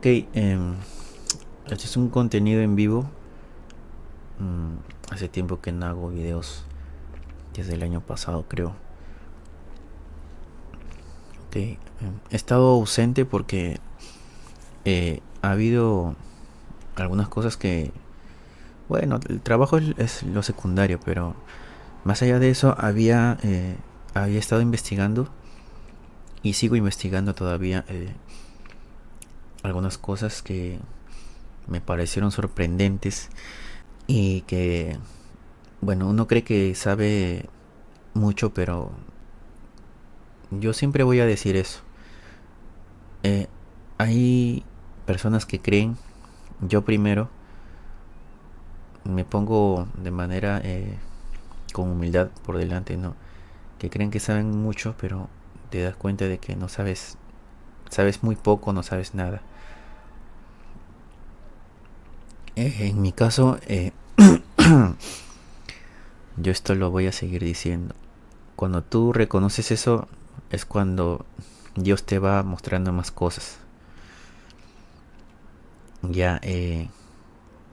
Ok, este es un contenido en vivo. Hace tiempo que no hago videos, desde el año pasado creo. Ok, he estado ausente porque ha habido algunas cosas que, bueno, el trabajo es lo secundario, pero más allá de eso había estado investigando y sigo investigando todavía algunas cosas que me parecieron sorprendentes y que, bueno, uno cree que sabe mucho, pero yo siempre voy a decir eso. Eh, Hay personas que creen, yo primero me pongo de manera con humildad por delante, ¿no? Que creen que saben mucho, pero te das cuenta de que no sabes, sabes muy poco, no sabes nada. En mi caso, yo esto lo voy a seguir diciendo. Cuando tú reconoces eso, es cuando Dios te va mostrando más cosas. Ya,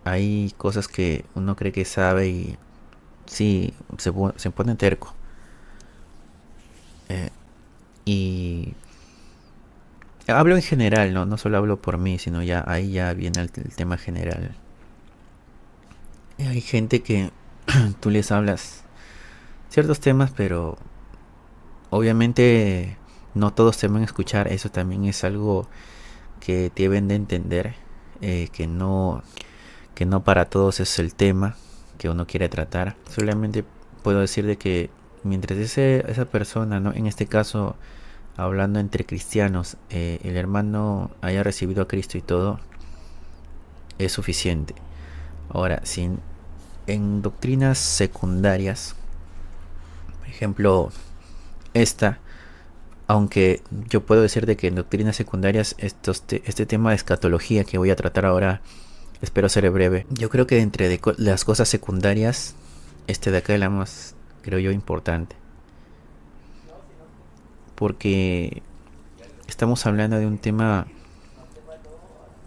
hay cosas que uno cree que sabe y sí, se pone terco. Eh, y hablo en general, ¿no? No solo hablo por mí, sino ya ahí ya viene el tema general. Hay gente que tú les hablas ciertos temas, pero obviamente no todos te van a escuchar. Eso también es algo que deben de entender, que no para todos es el tema que uno quiere tratar. Solamente puedo decir de que mientras esa persona, ¿no? En este caso, hablando entre cristianos, el hermano haya recibido a Cristo y todo, es suficiente. Ahora, si en doctrinas secundarias, por ejemplo, esta, aunque yo puedo decir de que en doctrinas secundarias este tema de escatología que voy a tratar ahora, espero ser breve. Yo creo que entre las cosas secundarias, este de acá es la más, creo yo, importante. Porque estamos hablando de un tema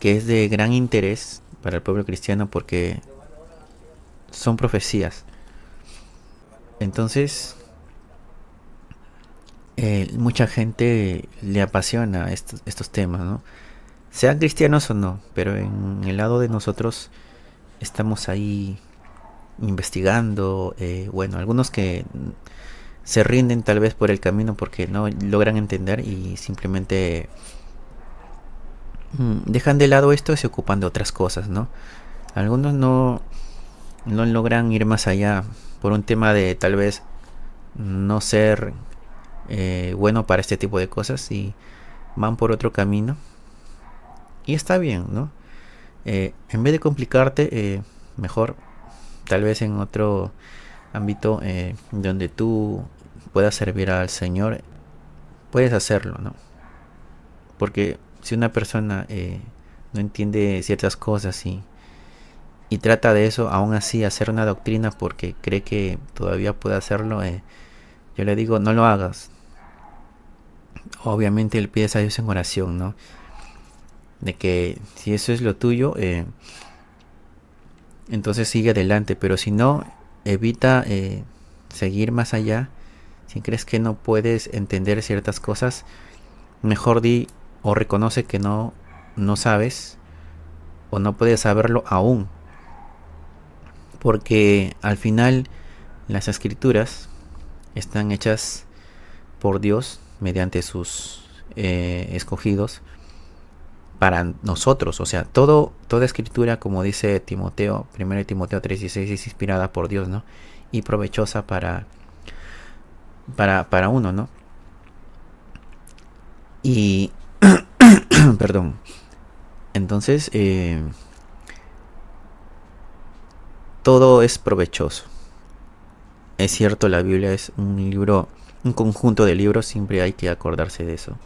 que es de gran interés para el pueblo cristiano porque son profecías. Entonces, mucha gente le apasiona estos temas, ¿no? Sean cristianos o no, pero en el lado de nosotros estamos ahí investigando. Bueno, algunos que se rinden tal vez por el camino porque no logran entender y simplemente dejan de lado esto y se ocupan de otras cosas, ¿no? Algunos no logran ir más allá por un tema de tal vez no ser bueno para este tipo de cosas y van por otro camino y está bien, ¿no? En vez de complicarte, mejor tal vez en otro ámbito donde tú puedas servir al Señor, puedes hacerlo, ¿no? Porque si una persona no entiende ciertas cosas y trata de eso, aún así hacer una doctrina porque cree que todavía puede hacerlo, yo le digo, no lo hagas. Obviamente le pides a Dios en oración, ¿no? De que si eso es lo tuyo, entonces sigue adelante, pero si no, evita seguir más allá. Si crees que no puedes entender ciertas cosas, mejor di o reconoce que no sabes o no puedes saberlo aún. Porque al final las escrituras están hechas por Dios mediante sus escogidos para nosotros. O sea, toda escritura, como dice Timoteo, 1 Timoteo 3:16, es inspirada por Dios, ¿no? Y provechosa para uno, ¿no? Y, perdón, entonces, todo es provechoso. Es cierto, la Biblia es un libro, un conjunto de libros, siempre hay que acordarse de eso.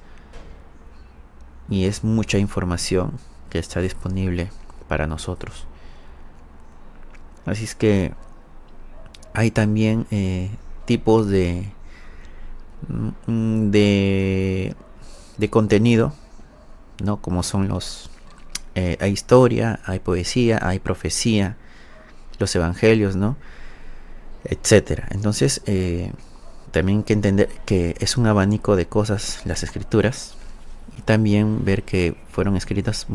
Y es mucha información que está disponible para nosotros. Así es que hay también tipos mm, de, de contenido, ¿no? Como son hay historia, hay poesía, hay profecía, los evangelios, ¿no? Etcétera. Entonces, también hay que entender que es un abanico de cosas las escrituras, y también ver que fueron escritas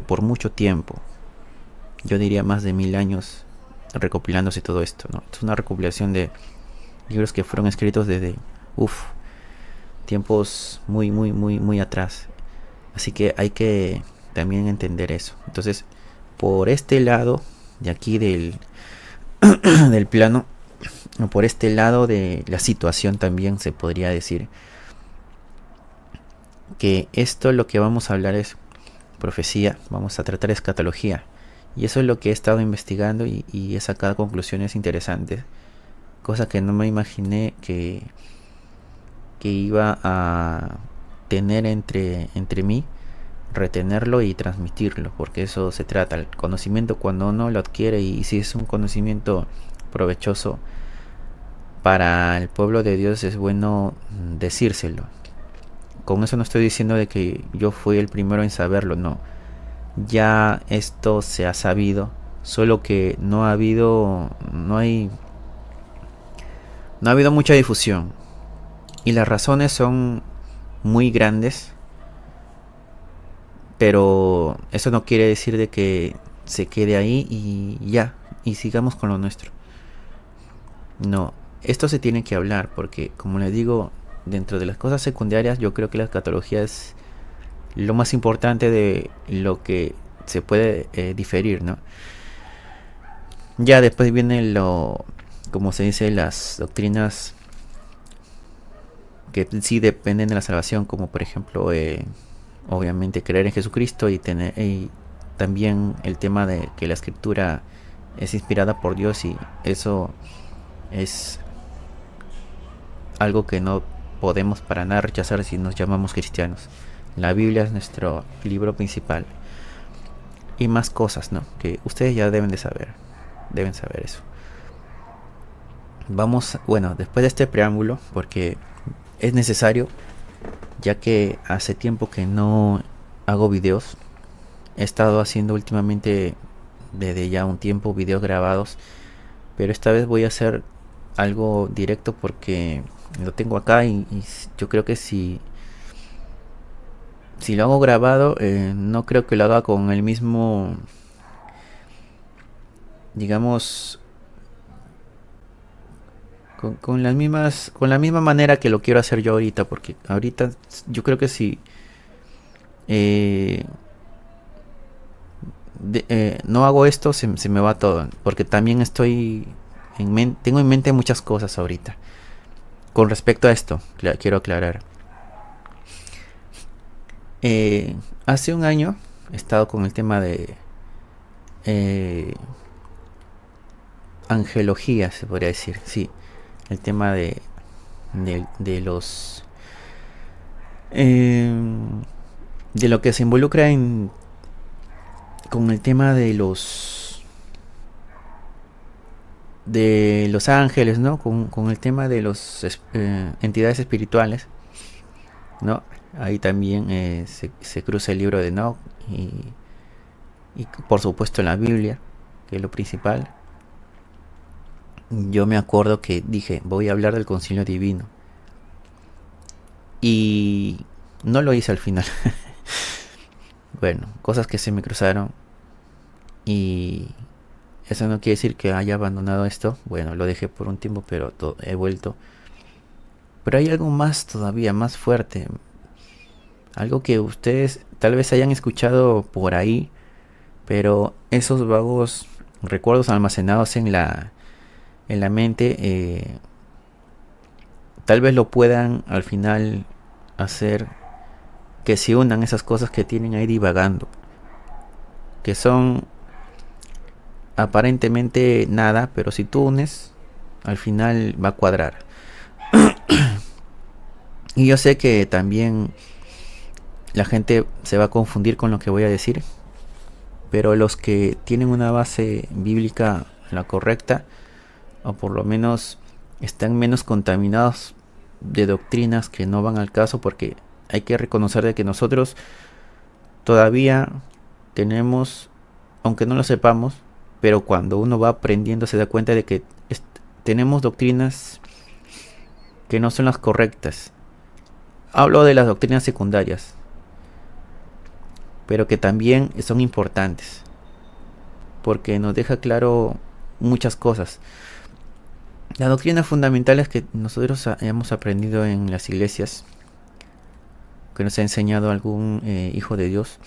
por mucho tiempo. Yo diría más de 1000 años recopilándose todo esto, ¿no? Es una recopilación de libros que fueron escritos desde, tiempos muy, muy, muy, muy atrás. Así que hay que también entender eso. Entonces, por este lado de aquí del plano, o por este lado de la situación, también se podría decir que esto lo que vamos a hablar es profecía, vamos a tratar escatología. Y eso es lo que he estado investigando y he sacado conclusiones interesantes. Cosa que no me imaginé que iba a tener entre mí, retenerlo y transmitirlo, porque eso se trata. El conocimiento, cuando uno lo adquiere, y si es un conocimiento provechoso para el pueblo de Dios, es bueno decírselo. Con eso no estoy diciendo de que yo fui el primero en saberlo, no. Ya esto se ha sabido, solo que no ha habido mucha difusión, y las razones son muy grandes, pero eso no quiere decir de que se quede ahí y ya, y sigamos con lo nuestro. No, esto se tiene que hablar, porque como les digo, dentro de las cosas secundarias, yo creo que la escatología es lo más importante de lo que se puede diferir, ¿no? Ya después viene como se dice, las doctrinas que sí dependen de la salvación, como por ejemplo, obviamente creer en Jesucristo, y también el tema de que la escritura es inspirada por Dios, y eso es algo que no podemos para nada rechazar si nos llamamos cristianos. La Biblia es nuestro libro principal, y más cosas, ¿no? Que ustedes ya deben saber eso. Bueno, después de este preámbulo, porque es necesario, ya que hace tiempo que no hago videos. He estado haciendo últimamente, desde ya un tiempo, videos grabados, pero esta vez voy a hacer algo directo porque lo tengo acá, y yo creo que si lo hago grabado, no creo que lo haga con el mismo, digamos, con la misma manera que lo quiero hacer yo ahorita, porque ahorita yo creo que si no hago esto, se me va todo, porque también tengo en mente muchas cosas ahorita. Con respecto a esto, quiero aclarar. Hace un año he estado con el tema de angelología, se podría decir, sí, el tema de los de lo que se involucra con el tema de los ángeles, ¿no? Con el tema de los entidades espirituales, ¿no? Ahí también se cruza el libro de Enoch, y por supuesto la Biblia, que es lo principal. Yo me acuerdo que dije, voy a hablar del concilio divino, y no lo hice al final. Bueno, cosas que se me cruzaron, y eso no quiere decir que haya abandonado esto. Bueno, lo dejé por un tiempo, pero he vuelto. Pero hay algo más, todavía más fuerte, algo que ustedes tal vez hayan escuchado por ahí, pero esos vagos recuerdos almacenados en la mente, tal vez lo puedan al final hacer que se unan esas cosas que tienen ahí divagando, que son aparentemente nada, pero si tú unes, al final va a cuadrar. Y yo sé que también la gente se va a confundir con lo que voy a decir, pero los que tienen una base bíblica la correcta, o por lo menos están menos contaminados de doctrinas que no van al caso, porque hay que reconocer de que nosotros todavía tenemos, aunque no lo sepamos, pero cuando uno va aprendiendo se da cuenta de que tenemos doctrinas que no son las correctas. Hablo de las doctrinas secundarias, pero que también son importantes, porque nos deja claro muchas cosas. Las doctrinas fundamentales que nosotros hemos aprendido en las iglesias, que nos ha enseñado algún hijo de Dios,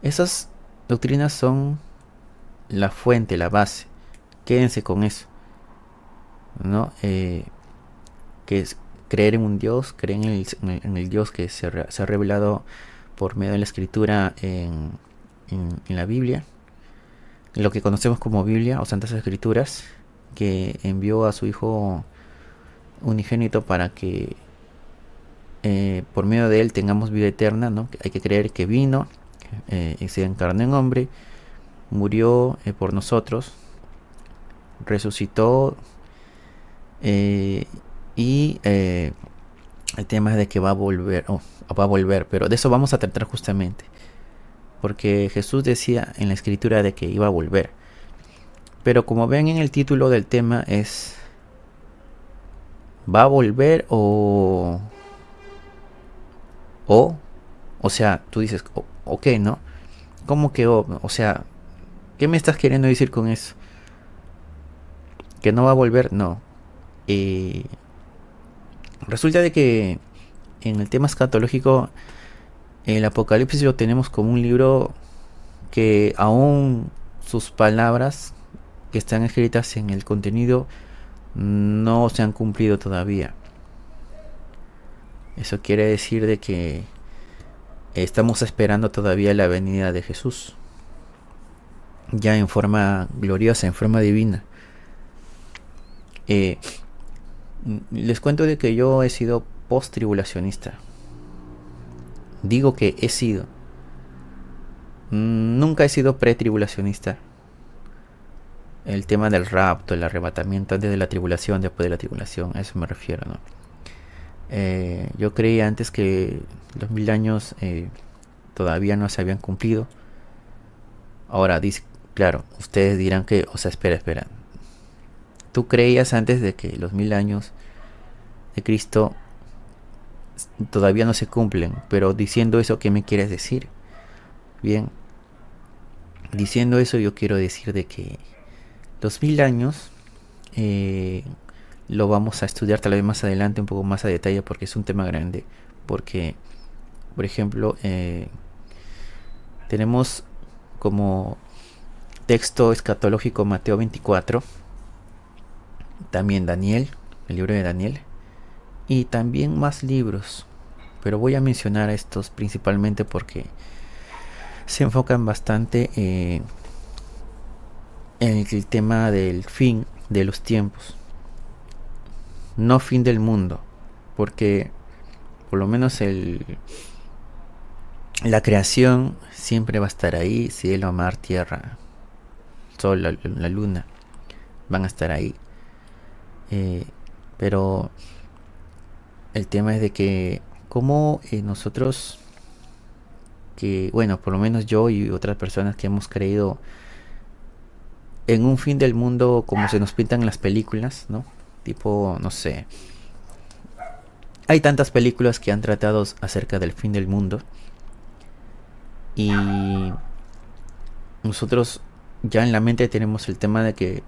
esas doctrinas son la fuente, la base. Quédense con eso, ¿no? Que es creer en un Dios, creer en el Dios que se ha revelado por medio de la escritura en la Biblia, lo que conocemos como Biblia o Santas Escrituras, que envió a su Hijo unigénito para que por medio de él tengamos vida eterna, ¿no? Hay que creer que vino, se encarnó en hombre, murió por nosotros, resucitó, y el tema es de que va a volver, pero de eso vamos a tratar justamente, porque Jesús decía en la escritura de que iba a volver. Pero como ven en el título del tema es ¿va a volver o sea, tú dices, ok, ¿no? ¿Cómo que o sea, qué me estás queriendo decir con eso? ¿Que no va a volver? No. Resulta de que en el tema escatológico el Apocalipsis lo tenemos como un libro que aún sus palabras que están escritas en el contenido no se han cumplido todavía. Eso quiere decir de que estamos esperando todavía la venida de Jesús, ya en forma gloriosa, en forma divina. Les cuento de que yo he sido post-tribulacionista. Digo que he sido. Nunca he sido pre-tribulacionista. El tema del rapto, el arrebatamiento antes de la tribulación, después de la tribulación, a eso me refiero, ¿no? Yo creía antes que los 1000 años todavía no se habían cumplido. Ahora, claro, ustedes dirán que, o sea, espera. Tú creías antes de que los 1000 años de Cristo todavía no se cumplen, pero diciendo eso, ¿qué me quieres decir? Bien, diciendo eso yo quiero decir de que los 1000 años lo vamos a estudiar tal vez más adelante un poco más a detalle porque es un tema grande, porque por ejemplo tenemos como texto escatológico Mateo 24, también Daniel, el libro de Daniel, y también más libros, pero voy a mencionar estos principalmente porque se enfocan bastante en el tema del fin de los tiempos, no fin del mundo, porque por lo menos la creación siempre va a estar ahí, cielo, mar, tierra, sol, la luna, van a estar ahí. Pero el tema es de que como nosotros, que bueno, por lo menos yo y otras personas que hemos creído en un fin del mundo como se nos pintan en las películas, ¿no? Tipo, no sé, hay tantas películas que han tratado acerca del fin del mundo y nosotros ya en la mente tenemos el tema de que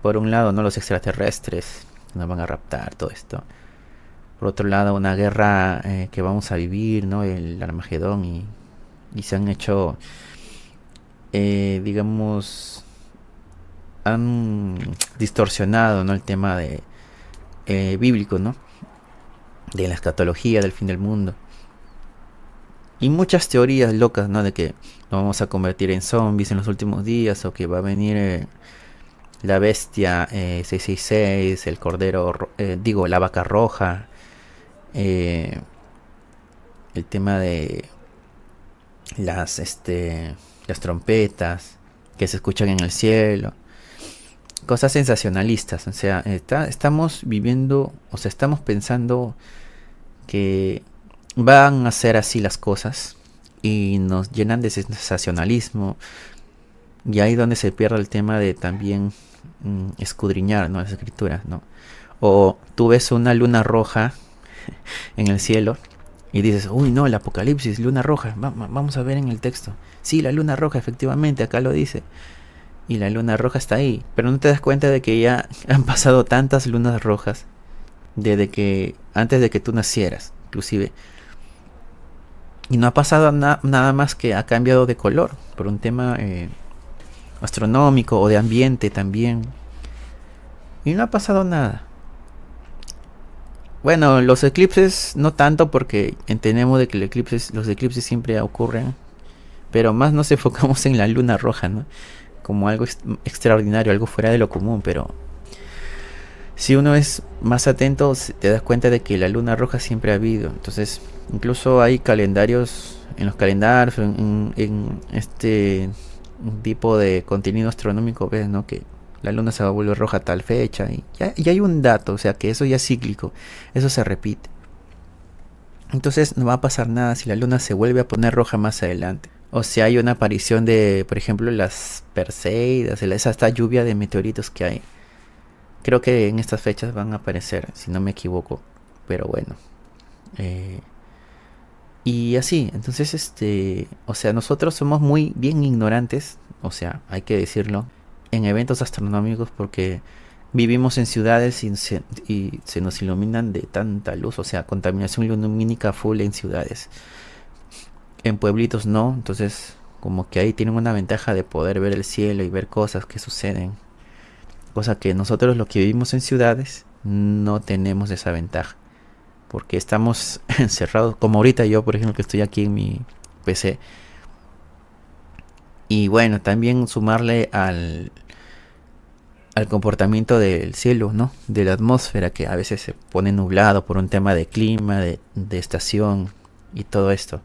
por un lado, no, los extraterrestres nos van a raptar, todo esto. Por otro lado, una guerra que vamos a vivir, ¿no? El Armagedón y se han hecho, digamos, han distorsionado, ¿no? El tema de bíblico, ¿no? De la escatología, del fin del mundo. Y muchas teorías locas, ¿no? De que nos vamos a convertir en zombies en los últimos días o que va a venir la bestia 666, el cordero, la vaca roja, el tema de las trompetas que se escuchan en el cielo, cosas sensacionalistas. O sea, estamos viviendo, o sea, estamos pensando que van a ser así las cosas y nos llenan de sensacionalismo, y ahí donde se pierde el tema de también escudriñar, ¿no?, las escrituras, ¿no? O tú ves una luna roja en el cielo y dices, uy, no, el Apocalipsis, luna roja, vamos a ver en el texto. Sí, la luna roja, efectivamente, acá lo dice. Y la luna roja está ahí, pero no te das cuenta de que ya han pasado tantas lunas rojas desde que antes de que tú nacieras, inclusive. Y no ha pasado nada más que ha cambiado de color por un tema astronómico o de ambiente también. Y no ha pasado nada. Bueno, los eclipses no tanto, porque entendemos de que los eclipses siempre ocurren, pero más nos enfocamos en la luna roja, ¿no? Como algo extraordinario, algo fuera de lo común, pero si uno es más atento te das cuenta de que la luna roja siempre ha habido. Entonces, incluso hay calendarios, en los calendarios, en este tipo de contenido astronómico, ves, ¿no?, que la luna se va a volver roja a tal fecha, y ya hay un dato, o sea que eso ya es cíclico, eso se repite. Entonces no va a pasar nada si la luna se vuelve a poner roja más adelante. O si hay una aparición de, por ejemplo, las Perseidas, esta lluvia de meteoritos que hay. Creo que en estas fechas van a aparecer, si no me equivoco. Pero bueno. Y así, entonces, o sea, nosotros somos muy bien ignorantes, o sea, hay que decirlo, en eventos astronómicos, porque vivimos en ciudades y se nos iluminan de tanta luz, o sea, contaminación lumínica full en ciudades. En pueblitos no, entonces como que ahí tienen una ventaja de poder ver el cielo y ver cosas que suceden. Cosa que nosotros, los que vivimos en ciudades, no tenemos esa ventaja. Porque estamos encerrados, como ahorita yo, por ejemplo, que estoy aquí en mi PC. Y bueno, también sumarle al comportamiento del cielo, ¿no?, de la atmósfera, que a veces se pone nublado por un tema de clima, de estación y todo esto.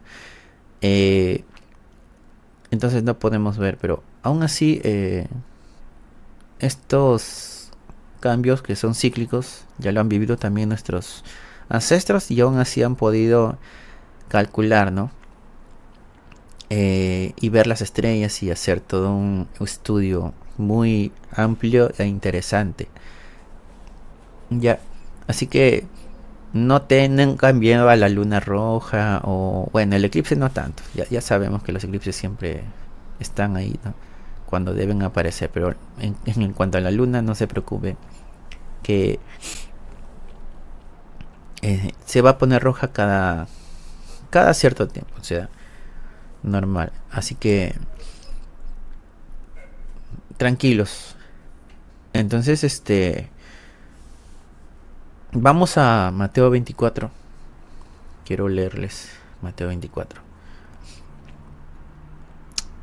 Entonces no podemos ver, pero aún así estos cambios que son cíclicos ya lo han vivido también nuestros ancestros, y aún así han podido calcular, ¿no?, y ver las estrellas y hacer todo un estudio muy amplio e interesante. Ya, así que no tienen cambiado a la luna roja, o bueno, el eclipse no tanto. Ya sabemos que los eclipses siempre están ahí, ¿no?, cuando deben aparecer, pero en cuanto a la luna, no se preocupe, que se va a poner roja cada cierto tiempo, o sea, normal. Así que tranquilos. Entonces, vamos a Mateo 24. Quiero leerles Mateo 24.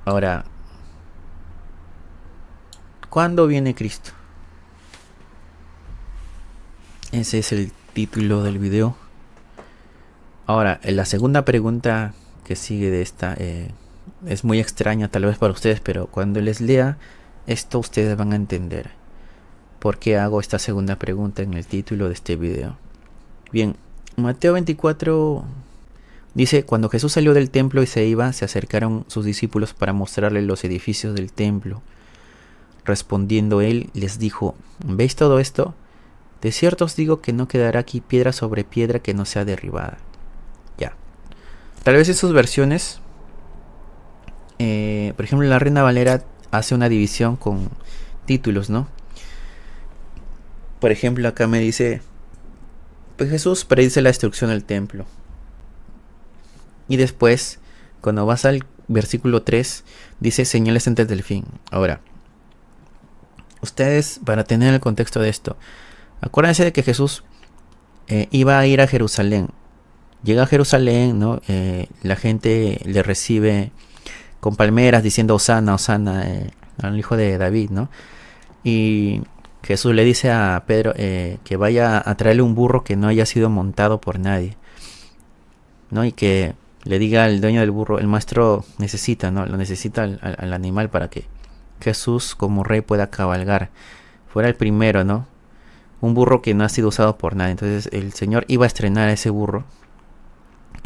Ahora, ¿cuándo viene Cristo? Ese es el título del video. Ahora, la segunda pregunta que sigue de esta es muy extraña tal vez para ustedes, pero cuando les lea esto ustedes van a entender por qué hago esta segunda pregunta en el título de este video. Bien, Mateo 24 dice: cuando Jesús salió del templo y se iba, se acercaron sus discípulos para mostrarle los edificios del templo. Respondiendo él, les dijo: ¿veis todo esto? De cierto os digo que no quedará aquí piedra sobre piedra que no sea derribada. Ya. Tal vez en sus versiones, por ejemplo, la Reina Valera hace una división con títulos, ¿no? Por ejemplo, acá me dice: pues Jesús predice la destrucción del templo. Y después, cuando vas al versículo 3, dice: señales antes del fin. Ahora, ustedes, para tener el contexto de esto, acuérdense de que Jesús iba a ir a Jerusalén. Llega a Jerusalén, ¿no? La gente le recibe con palmeras diciendo: Hosana, Hosana, al hijo de David, ¿no? Y Jesús le dice a Pedro que vaya a traerle un burro que no haya sido montado por nadie, ¿no? Y que le diga al dueño del burro: el maestro necesita, ¿no?, lo necesita al animal para que Jesús como rey pueda cabalgar. Fuera el primero, ¿no? Un burro que no ha sido usado por nadie. Entonces el Señor iba a estrenar ese burro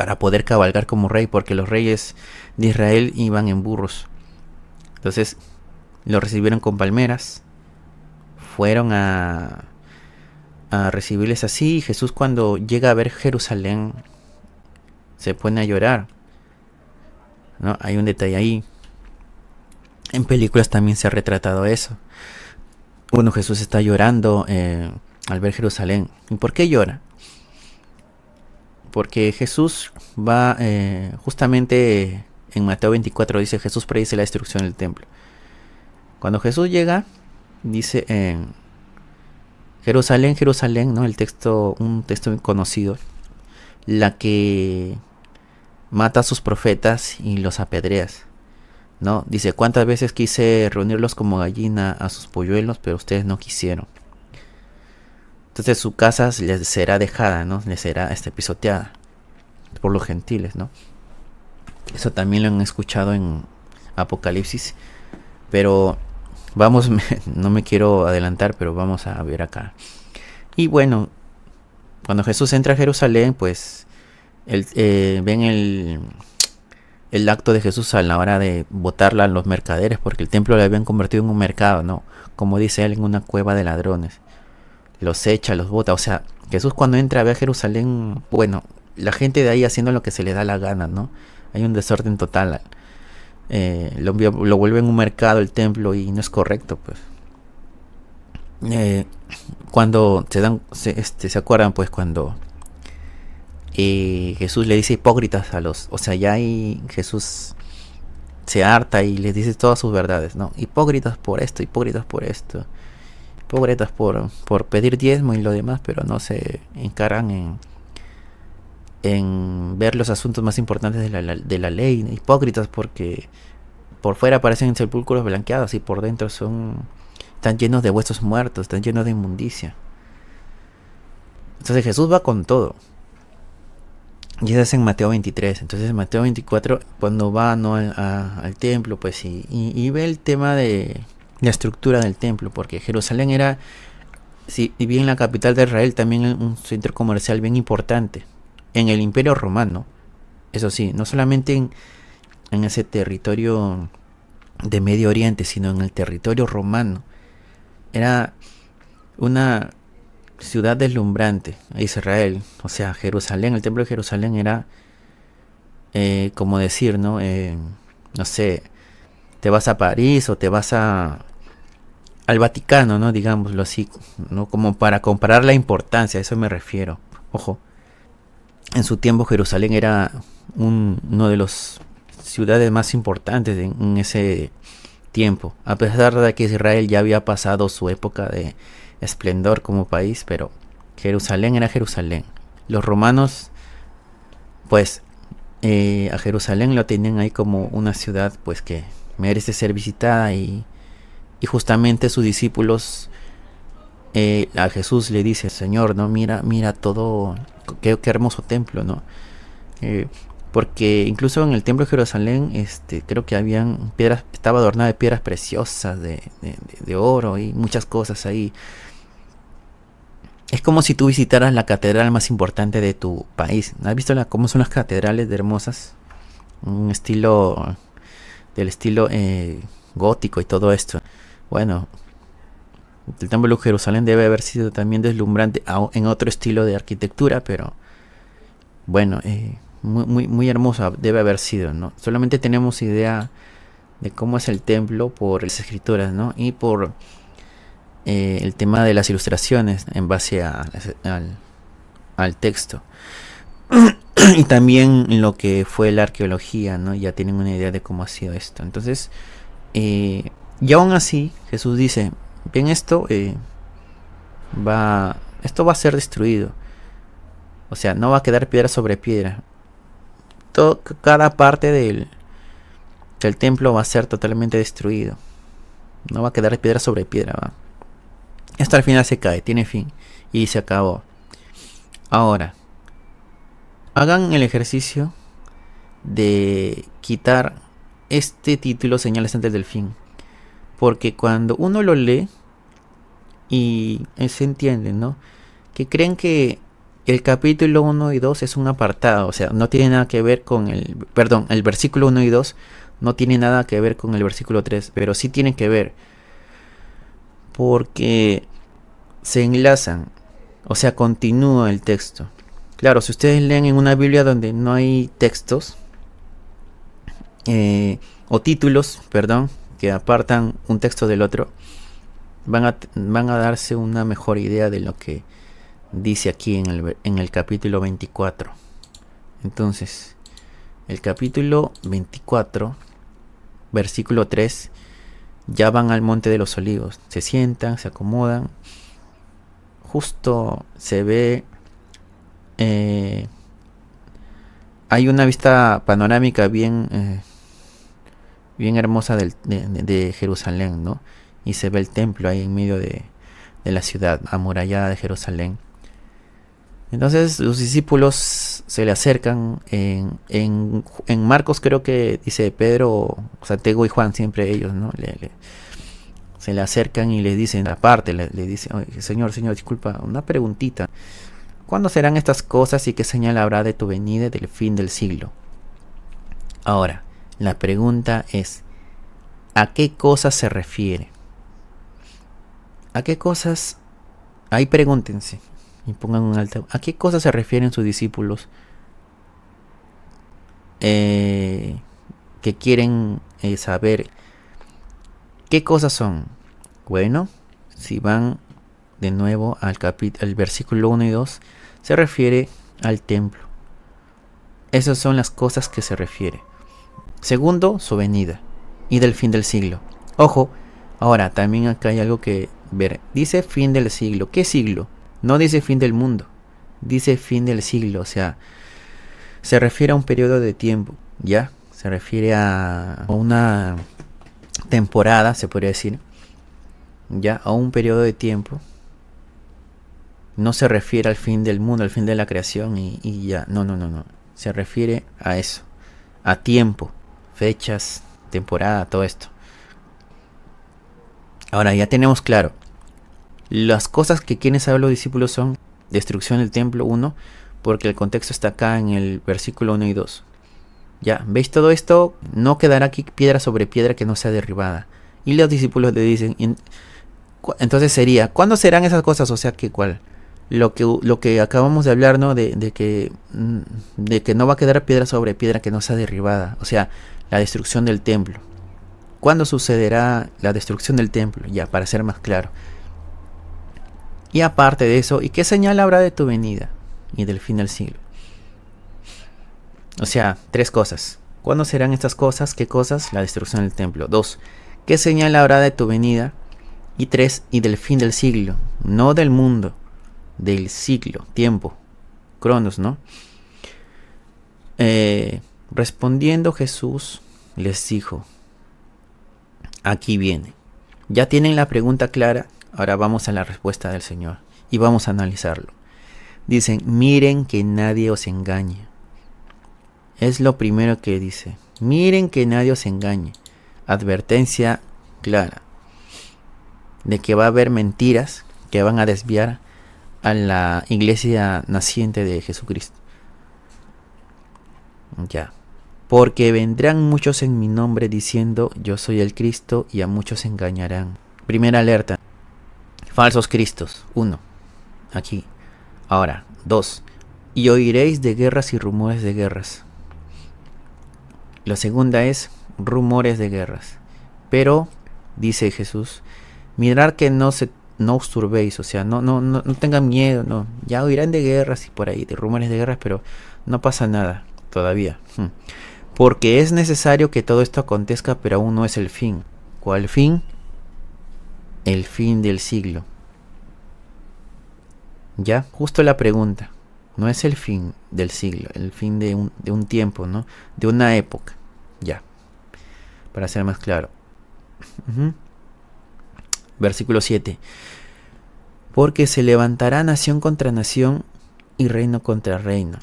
para poder cabalgar como rey, porque los reyes de Israel iban en burros. Entonces lo recibieron con palmeras, fueron a recibirles así. Y Jesús, cuando llega a ver Jerusalén, se pone a llorar, ¿no? Hay un detalle ahí. En películas también se ha retratado eso. Bueno, Jesús está llorando al ver Jerusalén. ¿Y por qué llora? Porque Jesús va justamente en Mateo 24, dice: Jesús predice la destrucción del templo. Cuando Jesús llega, dice Jerusalén, Jerusalén, ¿no? El texto, un texto conocido, la que mata a sus profetas y los apedreas, ¿no? Dice: cuántas veces quise reunirlos como gallina a sus polluelos, pero ustedes no quisieron. Entonces su casa les será dejada, ¿no? Les será pisoteada por los gentiles, ¿no? Eso también lo han escuchado en Apocalipsis. Pero vamos, no me quiero adelantar, pero vamos a ver acá. Y bueno, cuando Jesús entra a Jerusalén, pues ven el acto de Jesús a la hora de botarla a los mercaderes, porque el templo lo habían convertido en un mercado, ¿no? Como dice él, en una cueva de ladrones. Los echa, los bota. O sea, Jesús cuando entra a Jerusalén, bueno, la gente de ahí haciendo lo que se le da la gana, ¿no? Hay un desorden total. Lo vuelven un mercado el templo y no es correcto, pues. Cuando se acuerdan, pues, cuando Jesús le dice hipócritas a los, o sea, ya ahí Jesús se harta y les dice todas sus verdades, ¿no? Hipócritas por esto, hipócritas por esto, hipócritas por pedir diezmo y lo demás, pero no se encaran en ver los asuntos más importantes de la ley. Hipócritas porque por fuera parecen sepulcros blanqueados y por dentro están llenos de huesos muertos, están llenos de inmundicia. Entonces Jesús va con todo. Y eso es en Mateo 23. Entonces en Mateo 24, cuando va, ¿no?, al templo, pues y ve el tema de la estructura del templo, porque Jerusalén era, si bien la capital de Israel, también un centro comercial bien importante en el Imperio Romano. Eso sí, no solamente en ese territorio de Medio Oriente, sino en el territorio romano. Era una ciudad deslumbrante, Israel, o sea, Jerusalén, el templo de Jerusalén era como decir, ¿no? No sé, te vas a París o te vas al Vaticano, ¿no? Digámoslo así, ¿no? Como para comparar la importancia, a eso me refiero. Ojo, en su tiempo Jerusalén era uno de los ciudades más importantes en ese tiempo, a pesar de que Israel ya había pasado su época de esplendor como país, pero Jerusalén era Jerusalén. Los romanos, pues, a Jerusalén lo tenían ahí como una ciudad, pues, que merece ser visitada, y justamente sus discípulos a Jesús le dice: Señor, no, mira todo, qué hermoso templo, ¿no? Porque incluso en el templo de Jerusalén, creo que habían piedras, estaba adornada de piedras preciosas, de oro y muchas cosas ahí. Es como si tú visitaras la catedral más importante de tu país. ¿Has visto cómo son las catedrales de hermosas? Un estilo, del estilo gótico y todo esto. Bueno, el templo de Jerusalén debe haber sido también deslumbrante en otro estilo de arquitectura, pero bueno, muy hermosa debe haber sido, ¿no? Solamente tenemos idea de cómo es el templo por las escrituras, ¿no? Y por el tema de las ilustraciones en base al texto. Y también lo que fue la arqueología, ¿no? Ya tienen una idea de cómo ha sido esto. Entonces, y aún así, Jesús dice: bien, esto va a ser destruido. O sea, no va a quedar piedra sobre piedra. Cada parte del templo va a ser totalmente destruido. No va a quedar piedra sobre piedra, ¿va? Esto al final se cae, tiene fin y se acabó. Ahora, hagan el ejercicio de quitar este título, señales antes del fin, porque cuando uno lo lee y se entiende, ¿no?, que creen que El capítulo 1 y 2 es un apartado, o sea, no tiene nada que ver con el versículo 1 y 2 no tiene nada que ver con el versículo 3, pero sí tienen que ver, porque se enlazan, o sea, continúa el texto. Claro, si ustedes leen en una Biblia donde no hay textos, o títulos, perdón, que apartan un texto del otro, van a darse una mejor idea de lo que dice aquí en el capítulo 24. Entonces, el capítulo 24, versículo 3, ya van al Monte de los Olivos. Se sientan, se acomodan. Justo se ve, hay una vista panorámica bien hermosa de Jerusalén, ¿no? Y se ve el templo ahí en medio de la ciudad amurallada de Jerusalén. Entonces los discípulos se le acercan. En Marcos creo que dice Pedro, Santiago y Juan, siempre ellos, ¿no? Se le acercan y le dicen, aparte, le dicen, oye, Señor, disculpa, una preguntita. ¿Cuándo serán estas cosas y qué señal habrá de tu venida y del fin del siglo? Ahora, la pregunta es, ¿a qué cosas se refiere? ¿A qué cosas? Ahí pregúntense y pongan un alto. ¿A qué cosas se refieren sus discípulos que quieren saber? ¿Qué cosas son? Bueno, si van de nuevo al versículo 1 y 2, se refiere al templo. Esas son las cosas que se refiere. Segundo, su venida y del fin del siglo. Ojo, ahora también acá hay algo que ver. Dice fin del siglo. ¿Qué siglo? No dice fin del mundo. Dice fin del siglo. O sea, se refiere a un periodo de tiempo. ¿Ya? Se refiere a una temporada, se podría decir. ¿Ya? A un periodo de tiempo. No se refiere al fin del mundo, al fin de la creación y ya. No. Se refiere a eso. A tiempo. Fechas, temporada, todo esto. Ahora ya tenemos claro. Las cosas que quieren saber los discípulos son destrucción del templo 1, porque el contexto está acá en el versículo 1 y 2. Ya, ¿veis todo esto? No quedará aquí piedra sobre piedra que no sea derribada. Y los discípulos le dicen, entonces sería, ¿cuándo serán esas cosas? O sea, ¿qué cuál? Lo que acabamos de hablar, ¿no? De que no va a quedar piedra sobre piedra que no sea derribada. O sea, la destrucción del templo. ¿Cuándo sucederá la destrucción del templo? Ya, para ser más claro. Y aparte de eso, ¿y qué señal habrá de tu venida y del fin del siglo? O sea, 3 cosas. ¿Cuándo serán estas cosas? ¿Qué cosas? La destrucción del templo. 2. ¿Qué señal habrá de tu venida? Y 3. Y del fin del siglo. No del mundo. Del siglo. Tiempo. Cronos, ¿no? Respondiendo Jesús les dijo, aquí viene. Ya tienen la pregunta clara. Ahora vamos a la respuesta del Señor y vamos a analizarlo. Dicen, miren que nadie os engañe. Es lo primero que dice. Miren que nadie os engañe. Advertencia clara de que va a haber mentiras que van a desviar a la iglesia naciente de Jesucristo. Ya. Porque vendrán muchos en mi nombre diciendo, yo soy el Cristo, y a muchos engañarán. Primera alerta. Falsos cristos. 1. Aquí. Ahora. 2. Y oiréis de guerras y rumores de guerras. La segunda es rumores de guerras. Pero, dice Jesús, mirad que no os turbéis. O sea, no tengan miedo. No. Ya oirán de guerras y por ahí, de rumores de guerras, pero no pasa nada todavía. Porque es necesario que todo esto acontezca, pero aún no es el fin. ¿Cuál fin? El fin del siglo. Ya, justo la pregunta. No es el fin del siglo, el fin de un tiempo, ¿no? De una época. Ya. Para ser más claro. Versículo 7. Porque se levantará nación contra nación y reino contra reino.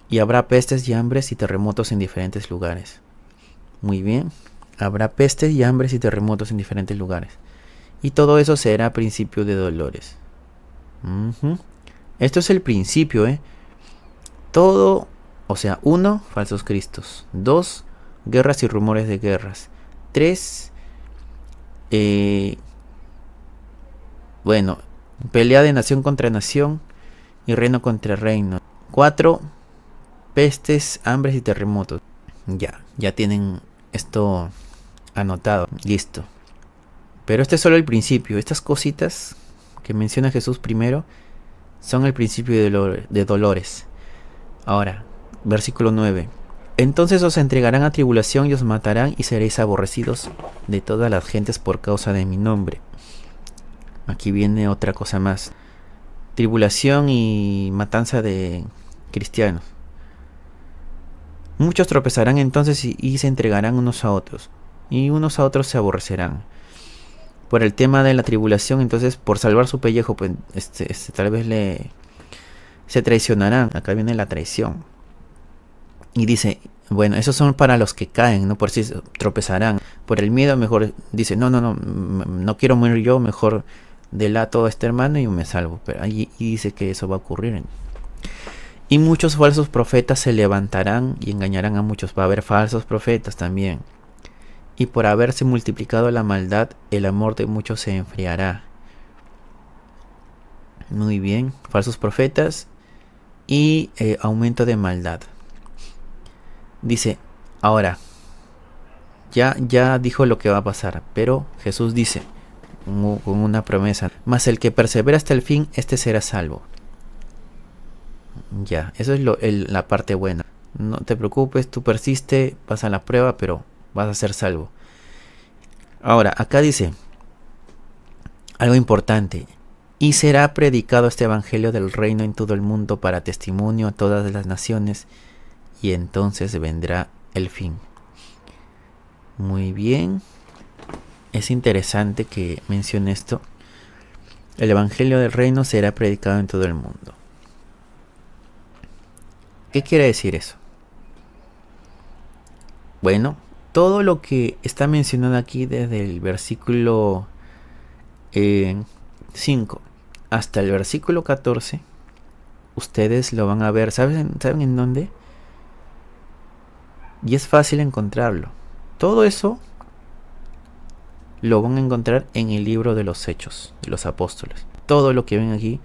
Y habrá pestes y hambres y terremotos en diferentes lugares. Muy bien. Habrá pestes y hambres y terremotos en diferentes lugares. Y todo eso será principio de dolores. Esto es el principio, ¿eh? Todo, o sea, 1, falsos cristos. 2, guerras y rumores de guerras. 3, bueno, pelea de nación contra nación y reino contra reino. 4, pestes, hambres y terremotos. Ya tienen esto anotado, listo. Pero este es solo el principio. Estas cositas que menciona Jesús primero son el principio de dolores. Ahora, versículo 9. Entonces os entregarán a tribulación y os matarán y seréis aborrecidos de todas las gentes por causa de mi nombre. Aquí viene otra cosa más. Tribulación y matanza de cristianos. Muchos tropezarán entonces y se entregarán unos a otros, y unos a otros se aborrecerán. Por el tema de la tribulación, entonces por salvar su pellejo, pues tal vez se traicionarán. Acá viene la traición. Y dice, bueno, esos son para los que caen, ¿no? Por si tropezarán. Por el miedo mejor dice, no quiero morir yo, mejor delato a este hermano y me salvo. Pero ahí dice que eso va a ocurrir. Y muchos falsos profetas se levantarán y engañarán a muchos. Va a haber falsos profetas también. Y por haberse multiplicado la maldad, el amor de muchos se enfriará. Muy bien, falsos profetas y aumento de maldad. Dice, ahora, ya dijo lo que va a pasar, pero Jesús dice, con una promesa, mas el que persevera hasta el fin, este será salvo. Ya, eso es la parte buena. No te preocupes, tú persiste, pasa la prueba, pero vas a ser salvo. Ahora, acá dice algo importante. Y será predicado este evangelio del reino en todo el mundo para testimonio a todas las naciones, y entonces vendrá el fin. Muy bien. Es interesante que mencione esto. El evangelio del reino será predicado en todo el mundo. ¿Qué quiere decir eso? Bueno, todo lo que está mencionado aquí desde el versículo 5 hasta el versículo 14, ustedes lo van a ver. ¿Saben en dónde? Y es fácil encontrarlo. Todo eso lo van a encontrar en el libro de los Hechos de los Apóstoles. Todo lo que ven aquí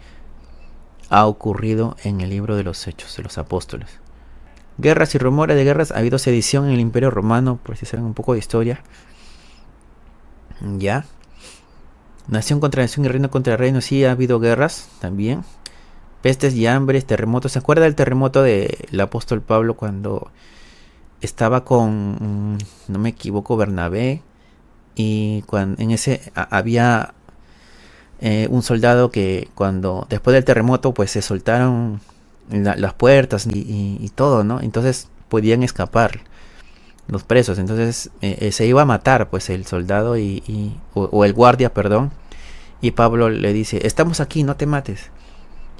ha ocurrido en el libro de los Hechos de los Apóstoles. Guerras y rumores de guerras. Ha habido sedición en el Imperio Romano, por si saben un poco de historia. Ya. Nación contra nación y reino contra reino. Sí, ha habido guerras también. Pestes y hambres, terremotos. ¿Se acuerda del terremoto del apóstol Pablo cuando estaba con, no me equivoco, Bernabé? Y cuando en ese había un soldado que después del terremoto pues se soltaron las puertas y todo, ¿no? Entonces podían escapar los presos. Entonces se iba a matar pues el soldado o el guardia, perdón. Y Pablo le dice, estamos aquí, no te mates.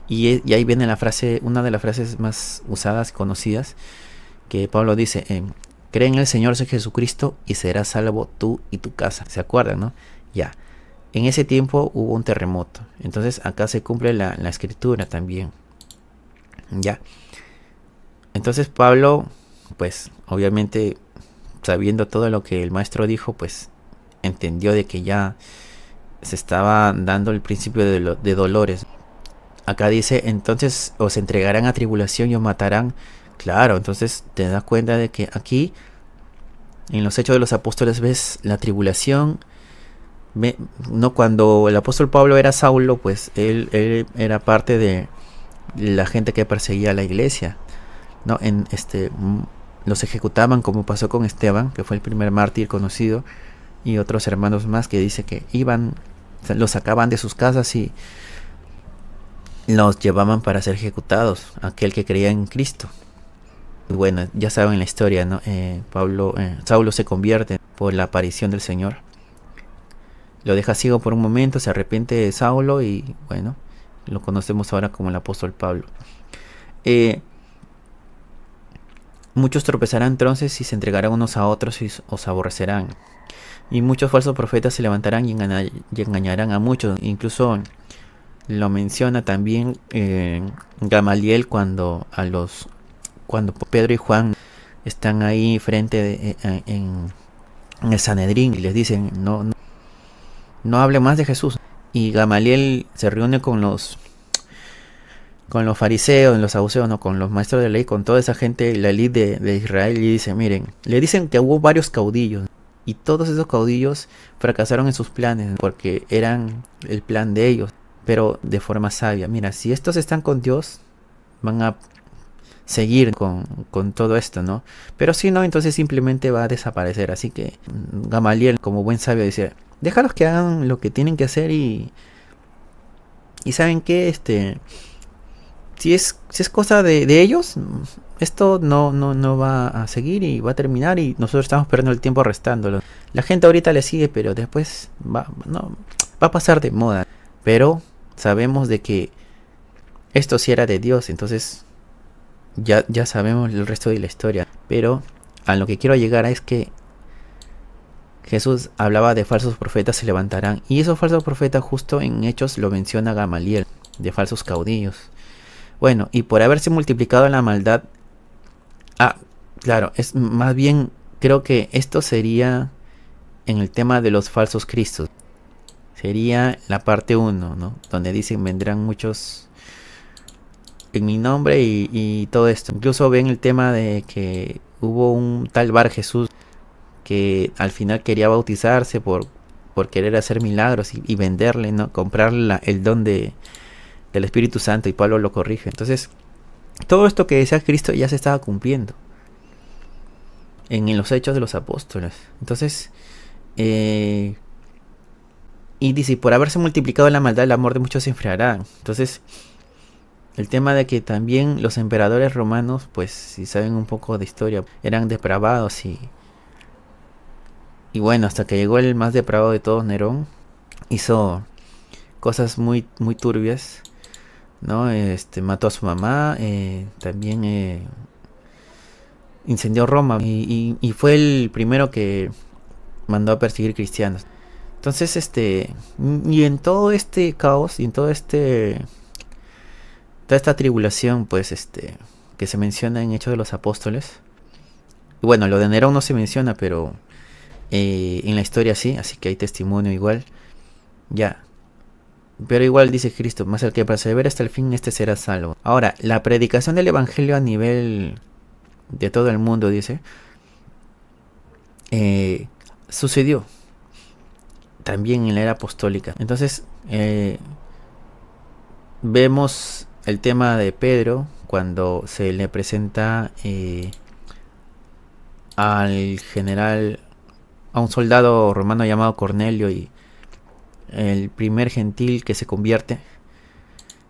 Y ahí viene la frase, una de las frases más usadas y conocidas, que Pablo dice, cree en el Señor Jesucristo y serás salvo tú y tu casa. ¿Se acuerdan, no? Ya. En ese tiempo hubo un terremoto. Entonces acá se cumple la escritura también. Ya. Entonces Pablo, pues obviamente sabiendo todo lo que el maestro dijo, pues entendió de que ya se estaba dando el principio de dolores. Acá dice, entonces os entregarán a tribulación y os matarán. Claro, entonces te das cuenta de que aquí en los Hechos de los Apóstoles ves la tribulación. No, cuando el apóstol Pablo era Saulo, pues él era parte de la gente que perseguía a la iglesia, ¿no? Los ejecutaban, como pasó con Esteban, que fue el primer mártir conocido, y otros hermanos más que dice que los sacaban de sus casas y los llevaban para ser ejecutados, aquel que creía en Cristo. Bueno, ya saben la historia, ¿no? Saulo se convierte por la aparición del Señor. Lo deja ciego por un momento, se arrepiente de Saulo y bueno, lo conocemos ahora como el apóstol Pablo. Muchos tropezarán entonces y se entregarán unos a otros y os aborrecerán. Y muchos falsos profetas se levantarán y engañarán a muchos. Incluso lo menciona también Gamaliel cuando Pedro y Juan están ahí frente en el Sanedrín y les dicen no hable más de Jesús. Y Gamaliel se reúne con los fariseos, los saduceos, no, con los maestros de ley, con toda esa gente, la élite de Israel, y dice, miren, le dicen que hubo varios caudillos, y todos esos caudillos fracasaron en sus planes, porque eran el plan de ellos, pero de forma sabia. Mira, si estos están con Dios, van a seguir con todo esto, ¿no? Pero si no, entonces simplemente va a desaparecer. Así que Gamaliel, como buen sabio, dice, déjalos que hagan lo que tienen que hacer y ¿saben qué? Si es cosa de ellos, esto no va a seguir y va a terminar y nosotros estamos perdiendo el tiempo restándolo. La gente ahorita le sigue, pero después va a pasar de moda. Pero sabemos de que esto sí era de Dios, entonces ya sabemos el resto de la historia. Pero a lo que quiero llegar es que Jesús hablaba de falsos profetas se levantarán. Y esos falsos profetas justo en Hechos lo menciona Gamaliel, de falsos caudillos. Bueno, y por haberse multiplicado la maldad... claro, es más bien, creo que esto sería en el tema de los falsos cristos. Sería la parte 1, ¿no? Donde dicen vendrán muchos en mi nombre y todo esto. Incluso ven el tema de que hubo un tal Bar Jesús que al final quería bautizarse por querer hacer milagros y venderle, ¿no? Comprarle el don del Espíritu Santo, y Pablo lo corrige. Entonces, todo esto que decía Cristo ya se estaba cumpliendo en los hechos de los apóstoles. Entonces, y dice, por haberse multiplicado la maldad, el amor de muchos se enfriará. Entonces, el tema de que también los emperadores romanos, pues si saben un poco de historia, eran depravados y bueno, hasta que llegó el más depravado de todos, Nerón, hizo cosas muy, muy turbias, ¿no? Mató a su mamá, también incendió Roma y fue el primero que mandó a perseguir cristianos. Entonces, y en todo este caos y en toda esta tribulación, pues, que se menciona en Hechos de los Apóstoles, y bueno, lo de Nerón no se menciona, pero en la historia sí, así que hay testimonio igual, ya. Pero igual dice Cristo, más el que persevera hasta el fin, este será salvo. Ahora, la predicación del evangelio a nivel de todo el mundo, dice, sucedió también en la era apostólica. Entonces, vemos el tema de Pedro cuando se le presenta al general, a un soldado romano llamado Cornelio, y el primer gentil que se convierte,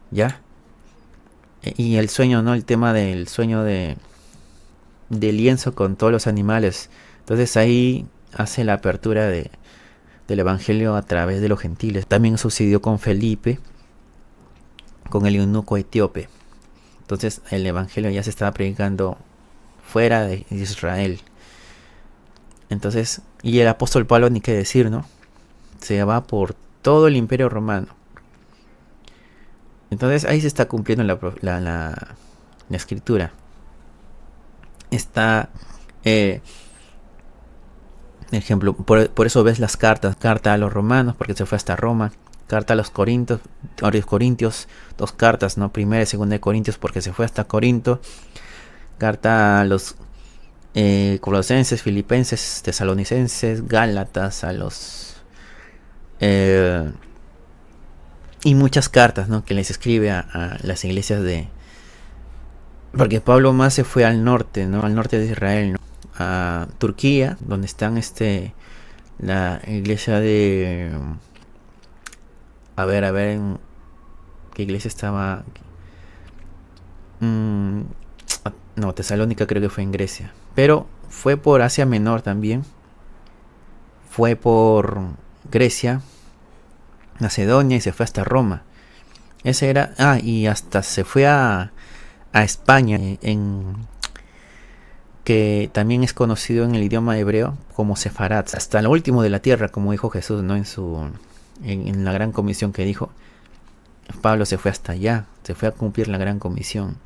¿ya? Y el sueño, ¿no? El tema del sueño de lienzo con todos los animales. Entonces ahí hace la apertura del evangelio a través de los gentiles. También sucedió con Felipe, con el eunuco etíope. Entonces el evangelio ya se estaba predicando fuera de Israel. Entonces, y el apóstol Pablo, ni qué decir, ¿no? Se va por todo el imperio romano. Entonces ahí se está cumpliendo la escritura. Está ejemplo, por eso ves las cartas. Carta a los romanos porque se fue hasta Roma. Carta a los Corintios, 2 cartas, ¿no? Primera y segunda de Corintios porque se fue hasta Corinto. Carta a los Colosenses, Filipenses, Tesalonicenses, Gálatas, a los y muchas cartas, ¿no? Que les escribe a las iglesias porque Pablo más se fue al norte, ¿no? Al norte de Israel, ¿no? A Turquía, donde están la iglesia de a ver en qué iglesia estaba. No, Tesalónica creo que fue en Grecia, pero fue por Asia Menor también, fue por Grecia, Macedonia, y se fue hasta Roma. Ese era, y hasta se fue a España, que también es conocido en el idioma hebreo como Sefarat, hasta lo último de la tierra, como dijo Jesús, ¿no? En la gran comisión que dijo. Pablo se fue hasta allá, se fue a cumplir la gran comisión.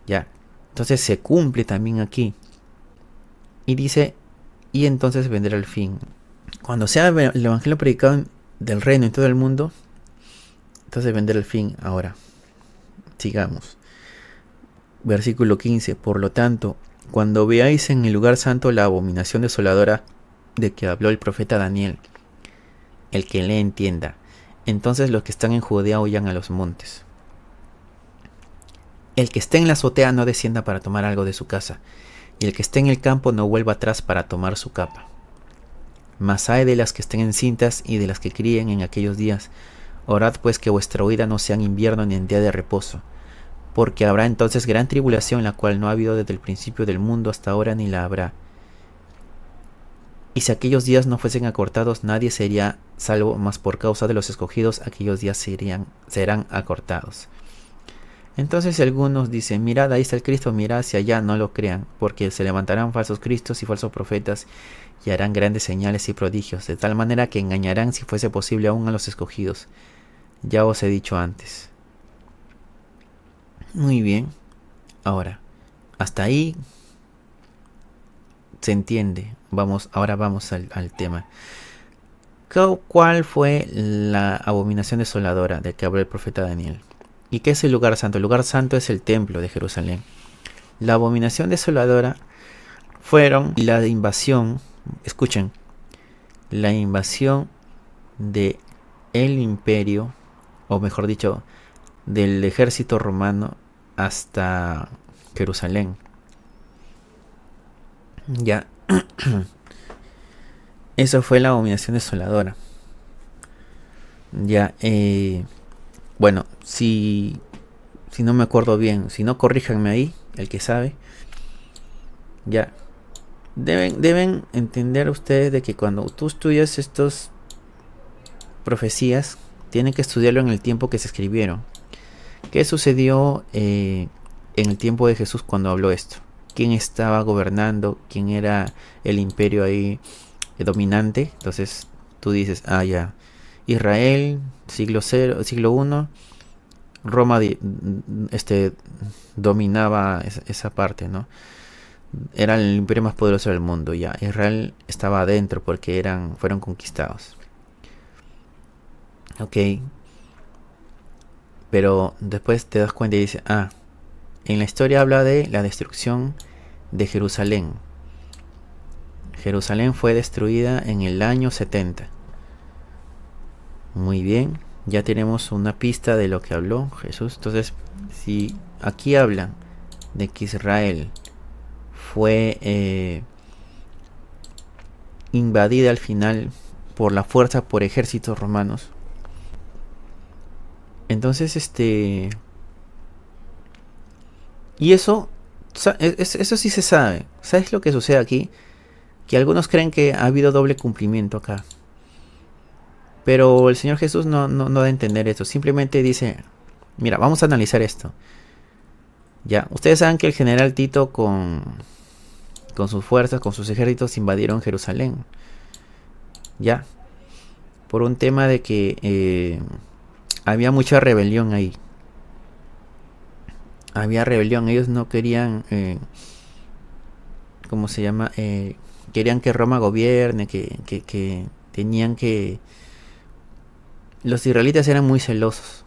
Ya, entonces se cumple también aquí. Y dice, y entonces vendrá el fin. Cuando sea el evangelio predicado del reino en todo el mundo, entonces vendrá el fin. Ahora, sigamos. Versículo 15. Por lo tanto, cuando veáis en el lugar santo la abominación desoladora de que habló el profeta Daniel, el que le entienda, entonces los que están en Judea huyan a los montes. El que esté en la azotea no descienda para tomar algo de su casa, y el que esté en el campo no vuelva atrás para tomar su capa. Mas hay de las que estén encintas y de las que críen en aquellos días. Orad pues que vuestra huida no sea en invierno ni en día de reposo, porque habrá entonces gran tribulación, la cual no ha habido desde el principio del mundo hasta ahora ni la habrá. Y si aquellos días no fuesen acortados, nadie sería salvo, mas por causa de los escogidos aquellos días serán acortados. Entonces algunos dicen, mirad, ahí está el Cristo, mirad hacia allá, no lo crean, porque se levantarán falsos cristos y falsos profetas, y harán grandes señales y prodigios, de tal manera que engañarán, si fuese posible, aún a los escogidos. Ya os he dicho antes. Muy bien. Ahora, hasta ahí se entiende. Ahora vamos al tema. ¿Cuál fue la abominación desoladora de que habló el profeta Daniel? ¿Y qué es el lugar santo? El lugar santo es el templo de Jerusalén. La abominación desoladora fueron la invasión, escuchen, la invasión de el imperio, o mejor dicho, del ejército romano hasta Jerusalén. Ya, eso fue la abominación desoladora. Ya, bueno, si no me acuerdo bien, si no, corríjanme ahí, el que sabe. Ya, deben entender ustedes de que cuando tú estudias estas profecías, tienen que estudiarlo en el tiempo que se escribieron. ¿Qué sucedió en el tiempo de Jesús cuando habló esto? ¿Quién estaba gobernando? ¿Quién era el imperio ahí dominante? Entonces tú dices, ya, Israel, siglo 0, siglo 1, Roma dominaba esa parte, ¿no? Era el imperio más poderoso del mundo. Ya, Israel estaba adentro porque fueron conquistados. Ok. Pero después te das cuenta y dices, en la historia habla de la destrucción de Jerusalén. Jerusalén fue destruida en el año 70. Muy bien, ya tenemos una pista de lo que habló Jesús. Entonces, si aquí hablan de que Israel fue invadida al final por la fuerza, por ejércitos romanos, entonces y eso sí se sabe. ¿Sabes lo que sucede aquí? Que algunos creen que ha habido doble cumplimiento acá. Pero el Señor Jesús no da a entender esto. Simplemente dice, mira, vamos a analizar esto. Ya, ustedes saben que el general Tito con sus fuerzas, con sus ejércitos, invadieron Jerusalén. Ya, por un tema de que había mucha rebelión ahí. Había rebelión, ellos no querían, ¿cómo se llama? Querían que Roma gobierne, que tenían que... Los israelitas eran muy celosos,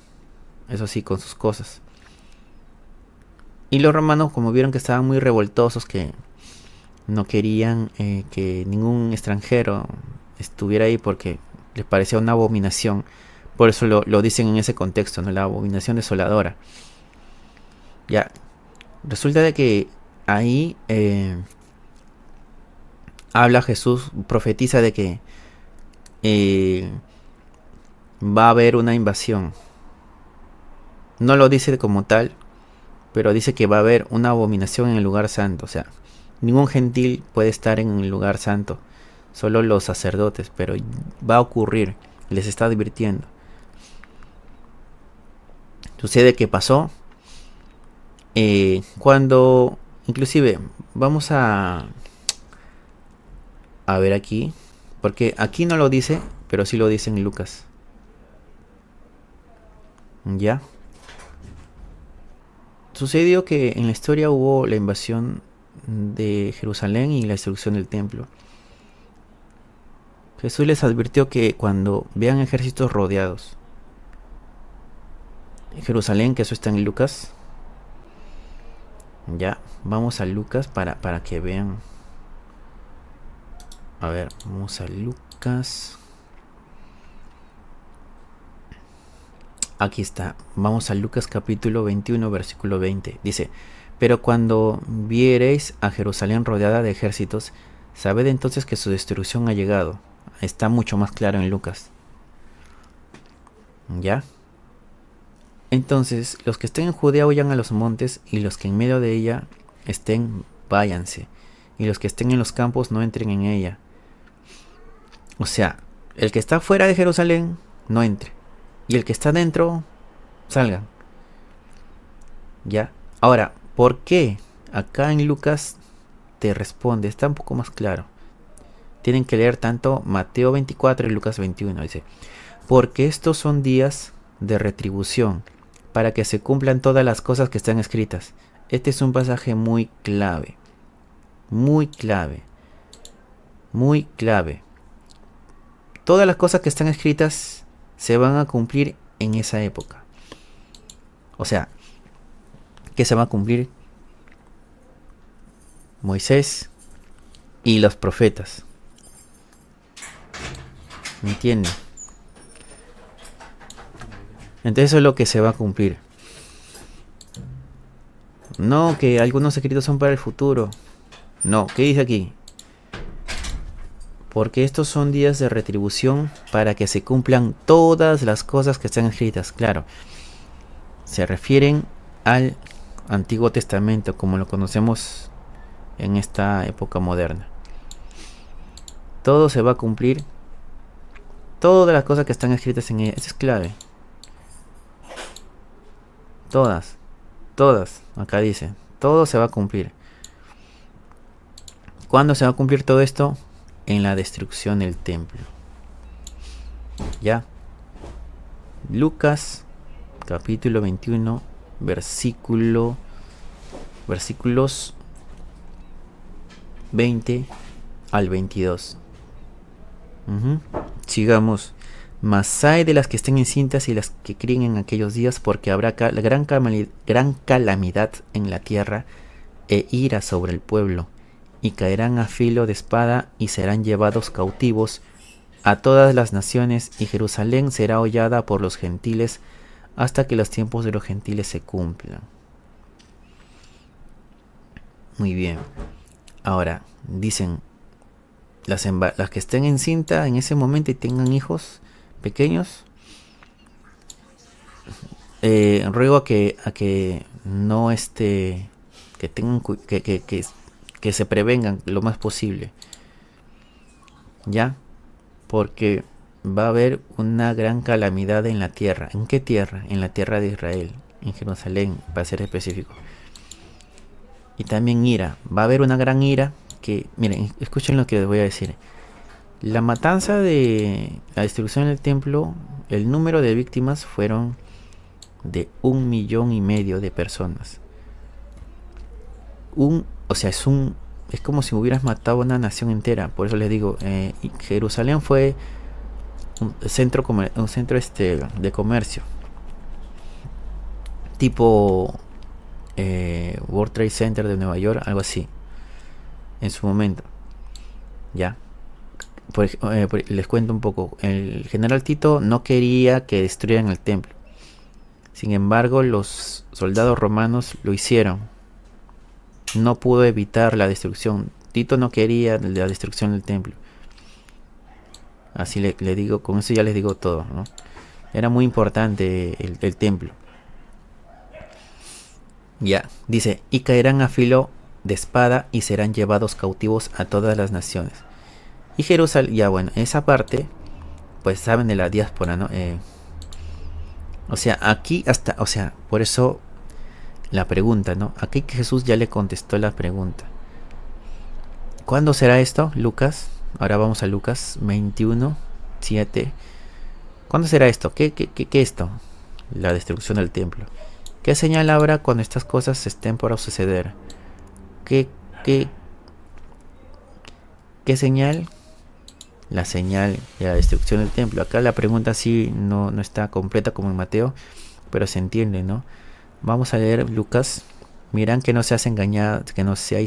eso sí, con sus cosas. Y los romanos, como vieron que estaban muy revoltosos, que no querían que ningún extranjero estuviera ahí porque les parecía una abominación. Por eso lo dicen en ese contexto, ¿no? La abominación desoladora. Ya, resulta de que ahí habla Jesús, profetiza de que va a haber una invasión. No lo dice como tal, pero dice que va a haber una abominación en el lugar santo. O sea, ningún gentil puede estar en el lugar santo, solo los sacerdotes, pero va a ocurrir, les está advirtiendo. Sucede que pasó cuando, inclusive, vamos a ver aquí, porque aquí no lo dice, pero sí lo dice en Lucas. ¿Ya? Sucedió que en la historia hubo la invasión de Jerusalén y la destrucción del templo. Jesús les advirtió que cuando vean ejércitos rodeados en Jerusalén, que eso está en Lucas. Ya, vamos a Lucas para que vean. A ver, vamos a Lucas. Aquí está. Vamos a Lucas capítulo 21, versículo 20. Dice: pero cuando viereis a Jerusalén rodeada de ejércitos, sabed entonces que su destrucción ha llegado. Está mucho más claro en Lucas. ¿Ya? Entonces, los que estén en Judea huyan a los montes, y los que en medio de ella estén, váyanse. Y los que estén en los campos no entren en ella. O sea, el que está fuera de Jerusalén, no entre. Y el que está dentro, salga. ¿Ya? Ahora, ¿por qué? Acá en Lucas te responde, está un poco más claro. Tienen que leer tanto Mateo 24 y Lucas 21. Dice: porque estos son días de retribución, para que se cumplan todas las cosas que están escritas. Este es un pasaje muy clave. Muy clave. Muy clave. Todas las cosas que están escritas se van a cumplir en esa época. O sea, ¿qué se va a cumplir? Moisés y los profetas. ¿Me entienden? Entonces eso es lo que se va a cumplir. No, que algunos escritos son para el futuro. No, ¿qué dice aquí? Porque estos son días de retribución para que se cumplan todas las cosas que están escritas. Claro, se refieren al Antiguo Testamento como lo conocemos en esta época moderna. Todo se va a cumplir. Todas las cosas que están escritas en ella. Eso es clave. Todas. Acá dice. Todo se va a cumplir. ¿Cuándo se va a cumplir todo esto? En la destrucción del templo. ¿Ya? Lucas capítulo 21 versículos 20 al 22. Sigamos. Mas hay de las que estén encintas y las que críen en aquellos días, porque habrá gran calamidad en la tierra e ira sobre el pueblo, y caerán a filo de espada y serán llevados cautivos a todas las naciones, y Jerusalén será hollada por los gentiles hasta que los tiempos de los gentiles se cumplan. Muy bien. Ahora, dicen, las que estén encinta en ese momento y tengan hijos pequeños, ruego a que no que tengan que se prevengan lo más posible, ya, porque va a haber una gran calamidad en la tierra. ¿En qué tierra? En la tierra de Israel, en Jerusalén, para ser específico. Y también ira, va a haber una gran ira que, miren, escuchen lo que les voy a decir. La matanza de la destrucción del templo, el número de víctimas fueron de 1,5 millones de personas. O sea, es como si hubieras matado a una nación entera. Por eso les digo, Jerusalén fue un centro de comercio, tipo World Trade Center de Nueva York, algo así, en su momento. Ya. Les cuento un poco. El general Tito no quería que destruyeran el templo. Sin embargo, los soldados romanos lo hicieron. No pudo evitar la destrucción. Tito no quería la destrucción del templo. Así le digo, con eso ya les digo todo, ¿no? Era muy importante el templo. Ya, dice, y caerán a filo de espada y serán llevados cautivos a todas las naciones. Y Jerusalén, ya bueno, esa parte, pues saben de la diáspora, ¿no? O sea, aquí hasta, o sea, por eso la pregunta, ¿no? Aquí Jesús ya le contestó la pregunta. ¿Cuándo será esto? Lucas, ahora vamos a Lucas 21, 7. ¿Cuándo será esto? ¿Qué esto? la destrucción del templo. ¿Qué señal habrá cuando estas cosas estén por suceder? ¿Qué, qué, qué señal? La señal de la destrucción del templo. Acá la pregunta sí no está completa como en Mateo, pero se entiende, ¿no? Vamos a leer Lucas. Miran que no seáis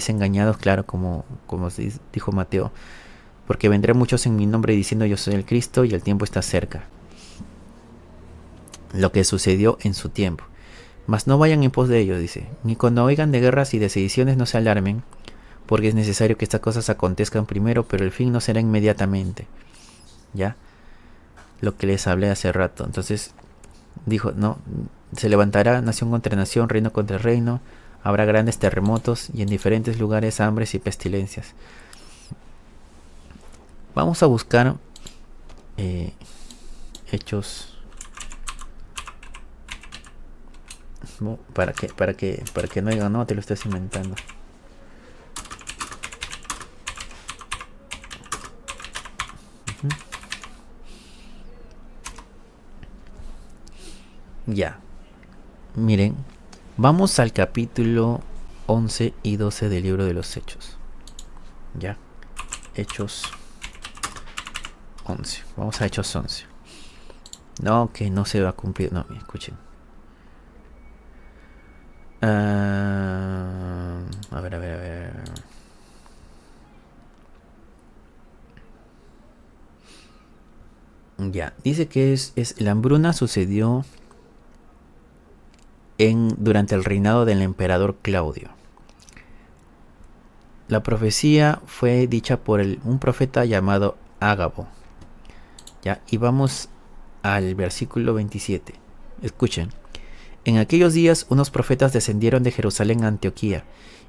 engañados, claro, como dijo Mateo, porque vendrán muchos en mi nombre diciendo yo soy el Cristo y el tiempo está cerca. Lo que sucedió en su tiempo. Mas no vayan en pos de ellos, dice, ni cuando oigan de guerras y de sediciones no se alarmen, porque es necesario que estas cosas acontezcan primero, pero el fin no será inmediatamente. ¿Ya? Lo que les hablé hace rato. Entonces, dijo, no, se levantará nación contra nación, reino contra reino, habrá grandes terremotos y en diferentes lugares hambres y pestilencias. Vamos a buscar Hechos. No, para que no digan, no, te lo estás inventando. Ya. Miren, vamos al capítulo 11 y 12 del libro de los Hechos. Ya. Hechos 11. Vamos a Hechos 11. No, que no se va a cumplir. No, escuchen. A ver. Ya, dice que la hambruna sucedió durante el reinado del emperador Claudio. La profecía fue dicha por un profeta llamado Ágabo. Ya, y vamos al versículo 27. Escuchen. En aquellos días unos profetas descendieron de Jerusalén a Antioquía,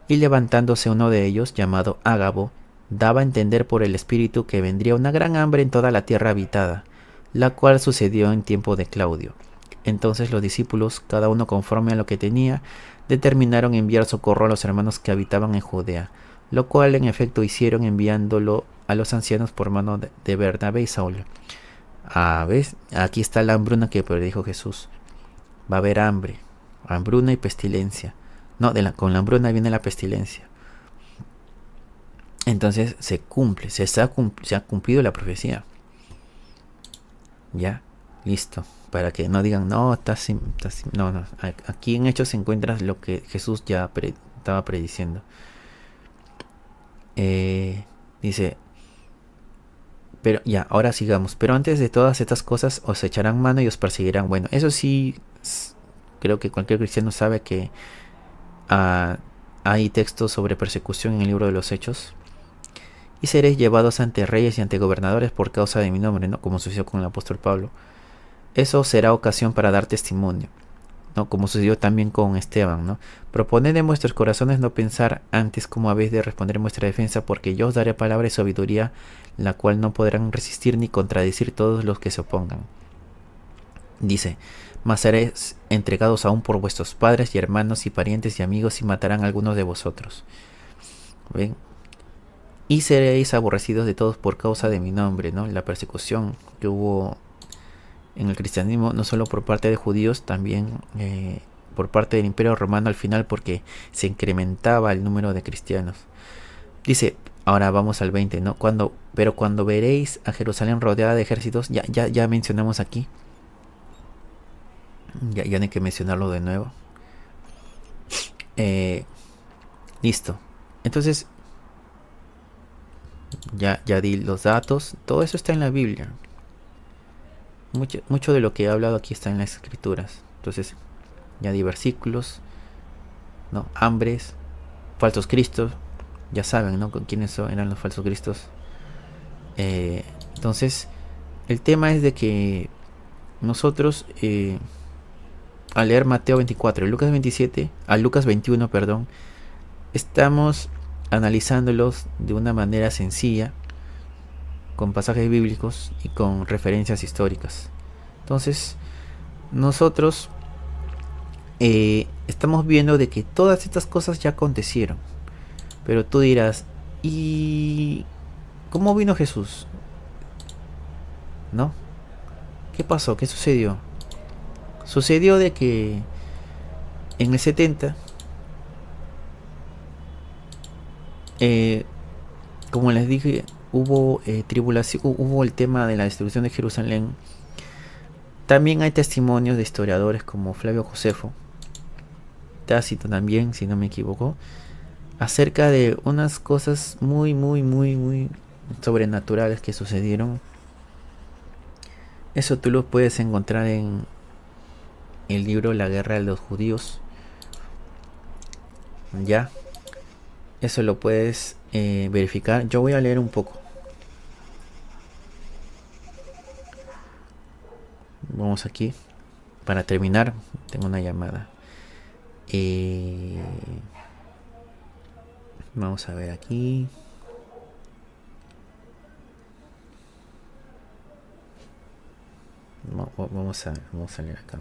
y levantándose uno de ellos, llamado Ágabo, daba a entender por el Espíritu que vendría una gran hambre en toda la tierra habitada, la cual sucedió en tiempo de Claudio. Entonces los discípulos, cada uno conforme a lo que tenía, determinaron enviar socorro a los hermanos que habitaban en Judea, lo cual en efecto hicieron enviándolo a los ancianos por mano de Bernabé y Saulo. ¿Ves? Aquí está la hambruna que predijo Jesús. Va a haber hambruna y pestilencia. No, con la hambruna viene la pestilencia. Entonces se ha cumplido la profecía. Ya, listo. Para que no digan, no, no. Aquí en Hechos se encuentra lo que Jesús ya estaba prediciendo. Dice, pero ya, ahora sigamos. Pero antes de todas estas cosas os echarán mano y os perseguirán. Bueno, eso sí, creo que cualquier cristiano sabe que hay textos sobre persecución en el libro de los Hechos. Y seréis llevados ante reyes y ante gobernadores por causa de mi nombre, ¿no? Como sucedió con el apóstol Pablo. Eso será ocasión para dar testimonio, ¿no? Como sucedió también con Esteban, ¿no? Proponed en vuestros corazones no pensar antes cómo habéis de responder en vuestra defensa, porque yo os daré palabra y sabiduría, la cual no podrán resistir ni contradecir todos los que se opongan. Dice, mas seréis entregados aún por vuestros padres y hermanos y parientes y amigos, y matarán a algunos de vosotros. ¿Ven? Y seréis aborrecidos de todos por causa de mi nombre, ¿no? La persecución que hubo en el cristianismo, no solo por parte de judíos, también por parte del Imperio Romano al final, porque se incrementaba el número de cristianos. Dice, ahora vamos al 20, ¿no? Pero cuando veréis a Jerusalén rodeada de ejércitos, ya mencionamos aquí. Ya no hay que mencionarlo de nuevo. Listo. Entonces, ya di los datos. Todo eso está en la Biblia. Mucho de lo que he hablado aquí está en las escrituras. Entonces, ya di versículos, ¿no? Hambres, falsos cristos. Ya saben, ¿no? Con quiénes eran los falsos cristos. Entonces, el tema es de que nosotros, al leer Mateo 24 y Lucas 27, a Lucas 21, perdón, estamos analizándolos de una manera sencilla, con pasajes bíblicos y con referencias históricas. Entonces, nosotros estamos viendo de que todas estas cosas ya acontecieron. Pero tú dirás, ¿y cómo vino Jesús? ¿No? ¿Qué pasó? ¿Qué sucedió? Sucedió de que en el 70, eh, como les dije, hubo tribulación, hubo el tema de la destrucción de Jerusalén. También hay testimonios de historiadores como Flavio Josefo, Tácito también, si no me equivoco, acerca de unas cosas muy sobrenaturales que sucedieron. Eso tú lo puedes encontrar en el libro La Guerra de los Judíos. Ya, eso lo puedes verificar. Yo voy a leer un poco. Vamos aquí. Para terminar, tengo una llamada. Vamos a ver aquí. Vamos a leer acá.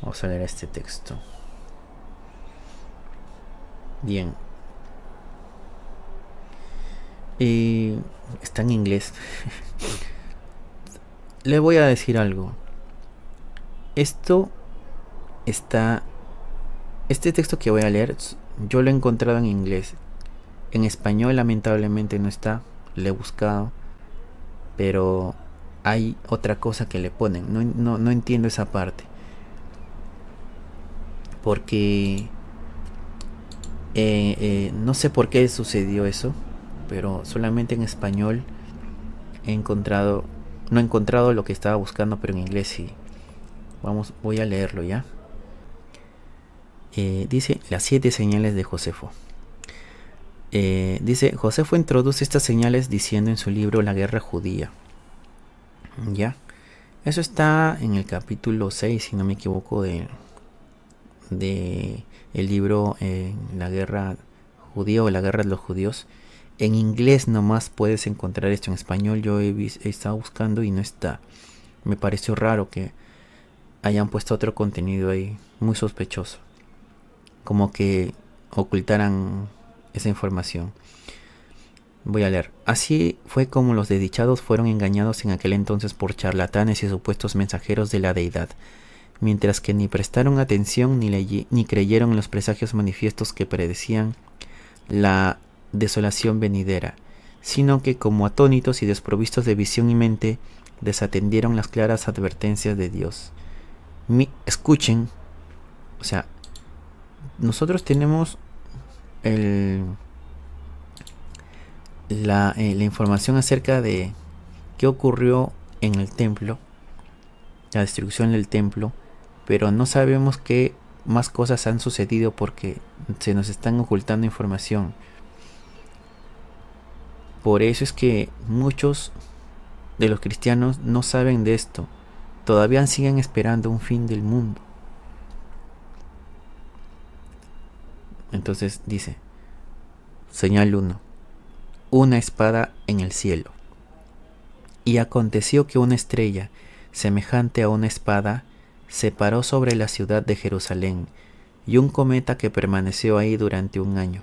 Vamos a leer este texto. Bien. Está en inglés. Le voy a decir algo. Este texto que voy a leer, yo lo he encontrado en inglés. En español lamentablemente no está. Le he buscado. Pero hay otra cosa que le ponen. No entiendo esa parte. Porque no sé por qué sucedió eso. Pero solamente en español no he encontrado lo que estaba buscando, pero en inglés sí. Voy a leerlo ya. Dice las 7 señales de Josefo. Dice, Josefo introduce estas señales diciendo en su libro La Guerra Judía. Ya. Eso está en el capítulo 6, si no me equivoco, de el libro La Guerra Judía o La Guerra de los Judíos. En inglés nomás puedes encontrar esto. En español yo he estado buscando y no está. Me pareció raro que hayan puesto otro contenido ahí, muy sospechoso. Como que ocultaran esa información. Voy a leer. Así fue como los desdichados fueron engañados en aquel entonces por charlatanes y supuestos mensajeros de la deidad, mientras que ni prestaron atención ni creyeron en los presagios manifiestos que predecían la desolación venidera, sino que como atónitos y desprovistos de visión y mente, desatendieron las claras advertencias de Dios. Escuchen, o sea, nosotros tenemos la información acerca de qué ocurrió en el templo, la destrucción del templo, pero no sabemos qué más cosas han sucedido porque se nos están ocultando información. Por eso es que muchos de los cristianos no saben de esto. Todavía siguen esperando un fin del mundo. Entonces dice, señal 1, una espada en el cielo. Y aconteció que una estrella, semejante a una espada, se paró sobre la ciudad de Jerusalén, y un cometa que permaneció ahí durante un año,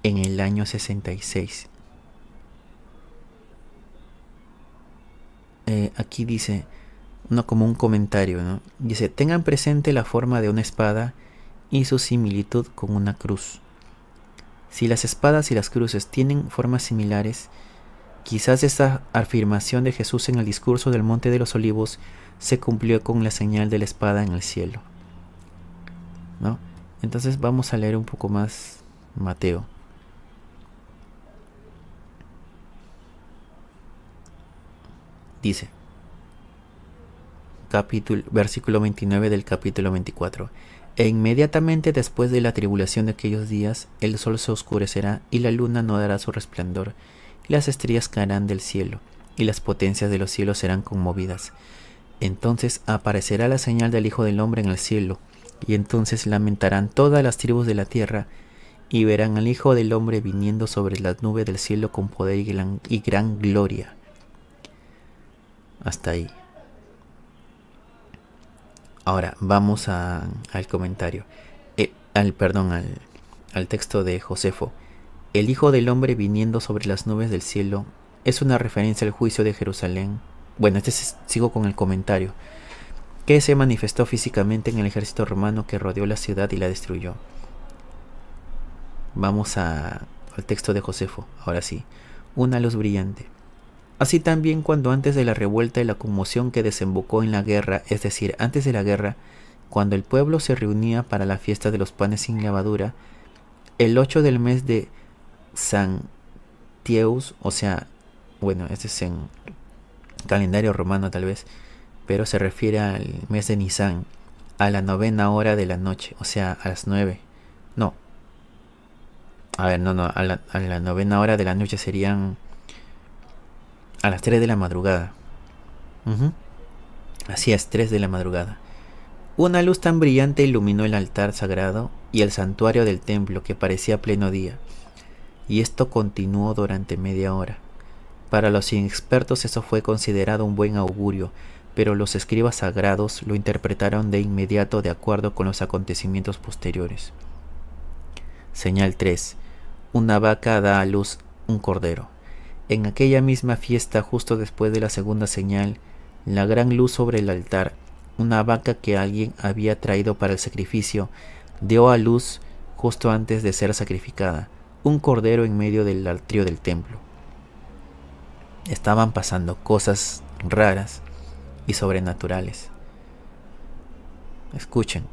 en el año 66. Aquí dice, no como un comentario, ¿no? Dice, tengan presente la forma de una espada y su similitud con una cruz. Si las espadas y las cruces tienen formas similares, quizás esta afirmación de Jesús en el discurso del Monte de los Olivos se cumplió con la señal de la espada en el cielo, ¿no? Entonces vamos a leer un poco más Mateo. Dice, versículo 29 del capítulo 24. E inmediatamente después de la tribulación de aquellos días, el sol se oscurecerá y la luna no dará su resplandor, y las estrellas caerán del cielo, y las potencias de los cielos serán conmovidas. Entonces aparecerá la señal del Hijo del Hombre en el cielo, y entonces lamentarán todas las tribus de la tierra, y verán al Hijo del Hombre viniendo sobre las nubes del cielo con poder y gran gloria. Hasta ahí. Ahora vamos al comentario, al texto de Josefo. El Hijo del Hombre viniendo sobre las nubes del cielo es una referencia al juicio de Jerusalén. Bueno, sigo con el comentario. Que se manifestó físicamente en el ejército romano que rodeó la ciudad y la destruyó. Vamos al texto de Josefo, ahora sí. Una luz brillante. Así también cuando antes de la revuelta y la conmoción que desembocó en la guerra, es decir, antes de la guerra, cuando el pueblo se reunía para la fiesta de los panes sin levadura, el 8 del mes de Sanctieus, o sea, bueno, este es en calendario romano tal vez, pero se refiere al mes de Nisan, a la 9ª hora de la noche, o sea, a las 9. No. A ver, no, a la 9ª hora de la noche serían a las 3 de la madrugada. Así es, 3 de la madrugada. Una luz tan brillante iluminó el altar sagrado y el santuario del templo que parecía pleno día. Y esto continuó durante media hora. Para los inexpertos eso fue considerado un buen augurio, pero los escribas sagrados lo interpretaron de inmediato de acuerdo con los acontecimientos posteriores. Señal 3. Una vaca da a luz un cordero. En aquella misma fiesta, justo después de la segunda señal, la gran luz sobre el altar, una vaca que alguien había traído para el sacrificio, dio a luz justo antes de ser sacrificada, un cordero en medio del atrio del templo. Estaban pasando cosas raras y sobrenaturales. Escuchen.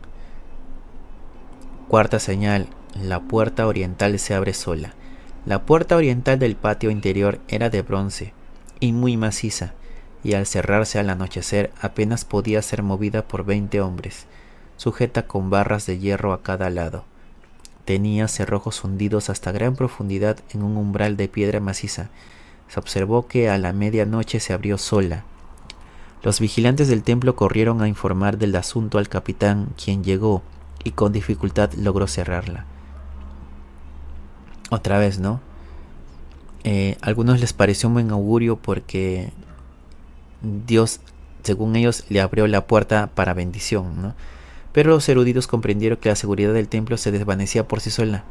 Cuarta señal, la puerta oriental se abre sola. La puerta oriental del patio interior era de bronce y muy maciza, y al cerrarse al anochecer apenas podía ser movida por 20 hombres, sujeta con barras de hierro a cada lado. Tenía cerrojos hundidos hasta gran profundidad en un umbral de piedra maciza. Se observó que a la medianoche se abrió sola. Los vigilantes del templo corrieron a informar del asunto al capitán, quien llegó y con dificultad logró cerrarla. Otra vez, ¿no? Algunos les pareció un buen augurio porque Dios, según ellos, le abrió la puerta para bendición, ¿no? Pero los eruditos comprendieron que la seguridad del templo se desvanecía por sí sola,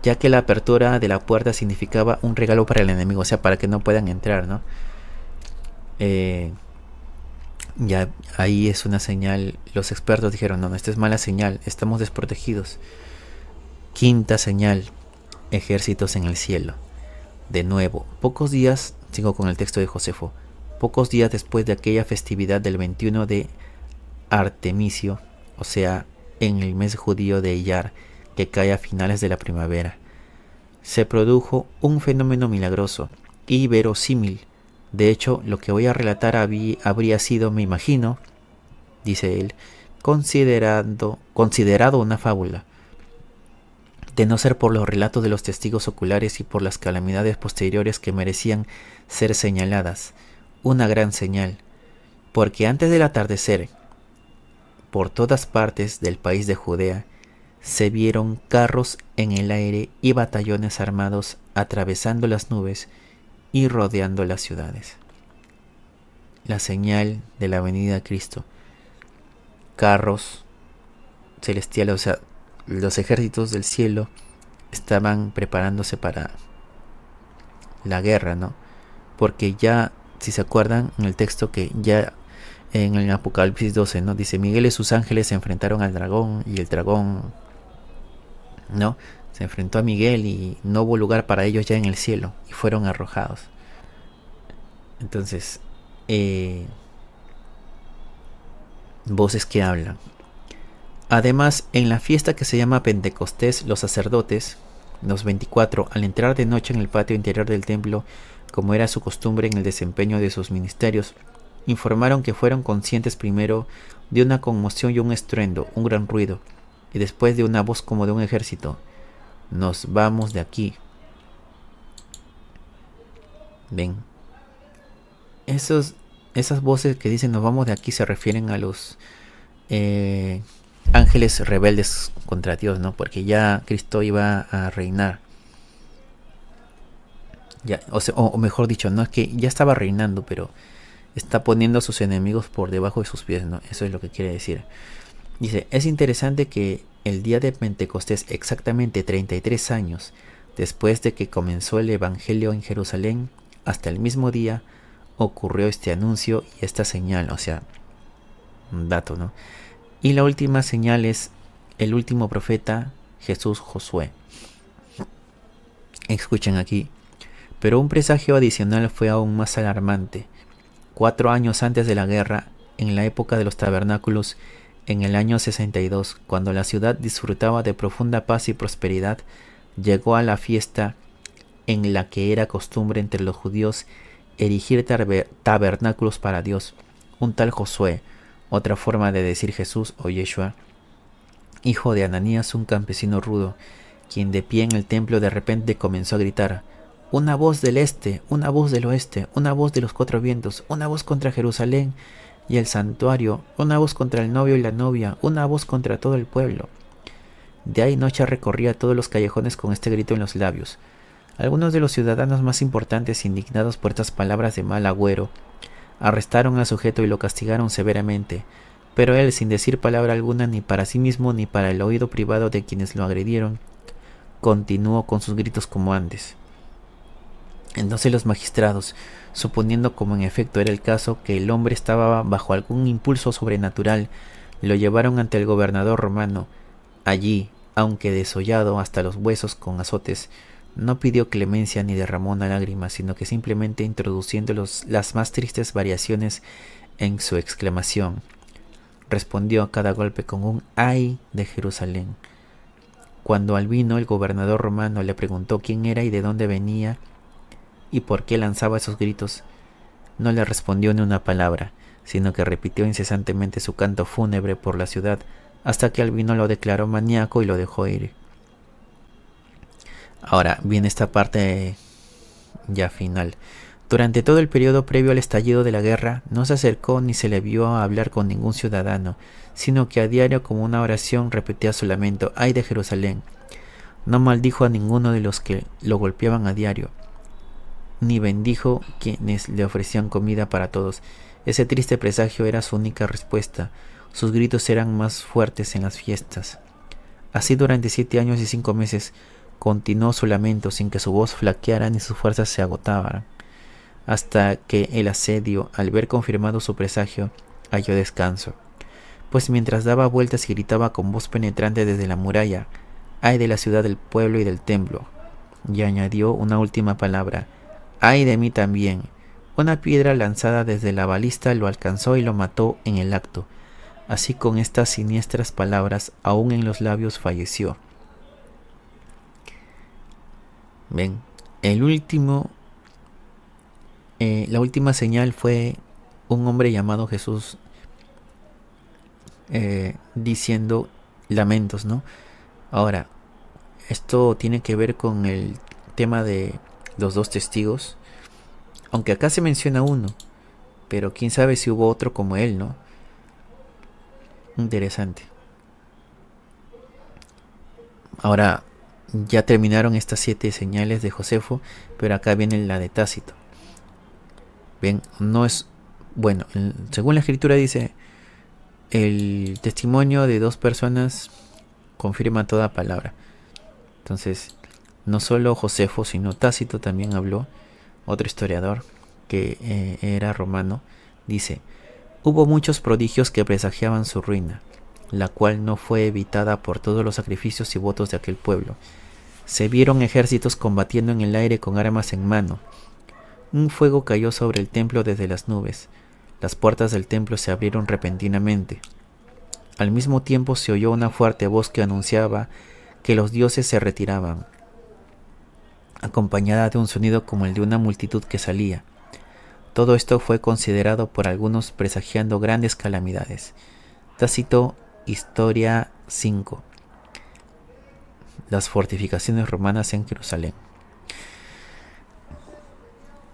ya que la apertura de la puerta significaba un regalo para el enemigo, o sea, para que no puedan entrar, ¿no? Ya ahí es una señal. Los expertos dijeron, no, esta es mala señal, estamos desprotegidos. Quinta señal, ejércitos en el cielo. De nuevo, pocos días, sigo con el texto de Josefo, pocos días después de aquella festividad del 21 de Artemisio, o sea, en el mes judío de Iyar, que cae a finales de la primavera, se produjo un fenómeno milagroso y verosímil. De hecho, lo que voy a relatar habría sido, me imagino, dice él, considerado una fábula, de no ser por los relatos de los testigos oculares y por las calamidades posteriores que merecían ser señaladas, una gran señal, porque antes del atardecer, por todas partes del país de Judea, se vieron carros en el aire y batallones armados atravesando las nubes y rodeando las ciudades. La señal de la venida de Cristo. Carros celestiales, o sea, los ejércitos del cielo estaban preparándose para la guerra, ¿no? Porque ya, si se acuerdan en el texto que ya en el Apocalipsis 12, ¿no? Dice, Miguel y sus ángeles se enfrentaron al dragón y el dragón, ¿no? Se enfrentó a Miguel y no hubo lugar para ellos ya en el cielo y fueron arrojados. Entonces, voces que hablan. Además, en la fiesta que se llama Pentecostés, los sacerdotes, los 24, al entrar de noche en el patio interior del templo, como era su costumbre en el desempeño de sus ministerios, informaron que fueron conscientes primero de una conmoción y un estruendo, un gran ruido, y después de una voz como de un ejército. Nos vamos de aquí. Ven. Esas voces que dicen nos vamos de aquí se refieren a los ángeles rebeldes contra Dios, ¿no? Porque ya Cristo iba a reinar. Ya, o mejor dicho, no es que ya estaba reinando, pero está poniendo a sus enemigos por debajo de sus pies, ¿no? Eso es lo que quiere decir. Dice, es interesante que el día de Pentecostés, exactamente 33 años Después de que comenzó el Evangelio en Jerusalén, hasta el mismo día ocurrió este anuncio y esta señal, o sea, un dato, ¿no? Y la última señal es el último profeta, Jesús Josué. Escuchen aquí. Pero un presagio adicional fue aún más alarmante. 4 años antes de la guerra, en la época de los tabernáculos, en el año 62, cuando la ciudad disfrutaba de profunda paz y prosperidad, llegó a la fiesta en la que era costumbre entre los judíos erigir tabernáculos para Dios, un tal Josué, otra forma de decir Jesús o Yeshua, hijo de Ananías, un campesino rudo, quien de pie en el templo de repente comenzó a gritar: una voz del este, una voz del oeste, una voz de los 4 vientos, una voz contra Jerusalén y el santuario, una voz contra el novio y la novia, una voz contra todo el pueblo. Día y noche recorría todos los callejones con este grito en los labios. Algunos de los ciudadanos más importantes, indignados por estas palabras de mal agüero, arrestaron al sujeto y lo castigaron severamente, pero él, sin decir palabra alguna ni para sí mismo ni para el oído privado de quienes lo agredieron, continuó con sus gritos como antes. Entonces los magistrados, suponiendo como en efecto era el caso que el hombre estaba bajo algún impulso sobrenatural, lo llevaron ante el gobernador romano. Allí, aunque desollado hasta los huesos con azotes, no pidió clemencia ni derramó una lágrima, sino que simplemente introduciendo las más tristes variaciones en su exclamación, respondió a cada golpe con un ¡ay! De Jerusalén. Cuando Albino, el gobernador romano, le preguntó quién era y de dónde venía y por qué lanzaba esos gritos, no le respondió ni una palabra, sino que repitió incesantemente su canto fúnebre por la ciudad hasta que Albino lo declaró maníaco y lo dejó ir. Ahora viene esta parte ya final. Durante todo el periodo previo al estallido de la guerra, no se acercó ni se le vio a hablar con ningún ciudadano, sino que a diario como una oración repetía su lamento: ¡ay de Jerusalén! No maldijo a ninguno de los que lo golpeaban a diario, ni bendijo quienes le ofrecían comida para todos. Ese triste presagio era su única respuesta. Sus gritos eran más fuertes en las fiestas. Así durante 7 años y 5 meses continuó su lamento sin que su voz flaqueara ni sus fuerzas se agotaran, hasta que el asedio, al ver confirmado su presagio, halló descanso. Pues mientras daba vueltas y gritaba con voz penetrante desde la muralla: ¡ay de la ciudad, del pueblo y del templo!, y añadió una última palabra: ¡ay de mí también!, una piedra lanzada desde la balista lo alcanzó y lo mató en el acto. Así, con estas siniestras palabras aún en los labios, falleció. Ven, la última señal fue un hombre llamado Jesús diciendo lamentos, ¿no? Ahora, esto tiene que ver con el tema de los 2 testigos, aunque acá se menciona uno, pero quién sabe si hubo otro como él, ¿no? Interesante. Ahora, ya terminaron estas 7 señales de Josefo, pero acá viene la de Tácito. Ven, no es bueno, según la escritura dice: el testimonio de 2 personas confirma toda palabra. Entonces, no solo Josefo, sino Tácito también habló. Otro historiador que era romano dice: hubo muchos prodigios que presagiaban su ruina, la cual no fue evitada por todos los sacrificios y votos de aquel pueblo. Se vieron ejércitos combatiendo en el aire con armas en mano. Un fuego cayó sobre el templo desde las nubes. Las puertas del templo se abrieron repentinamente. Al mismo tiempo se oyó una fuerte voz que anunciaba que los dioses se retiraban, acompañada de un sonido como el de una multitud que salía. Todo esto fue considerado por algunos presagiando grandes calamidades. Tácito, Historia 5. Las fortificaciones romanas en Jerusalén.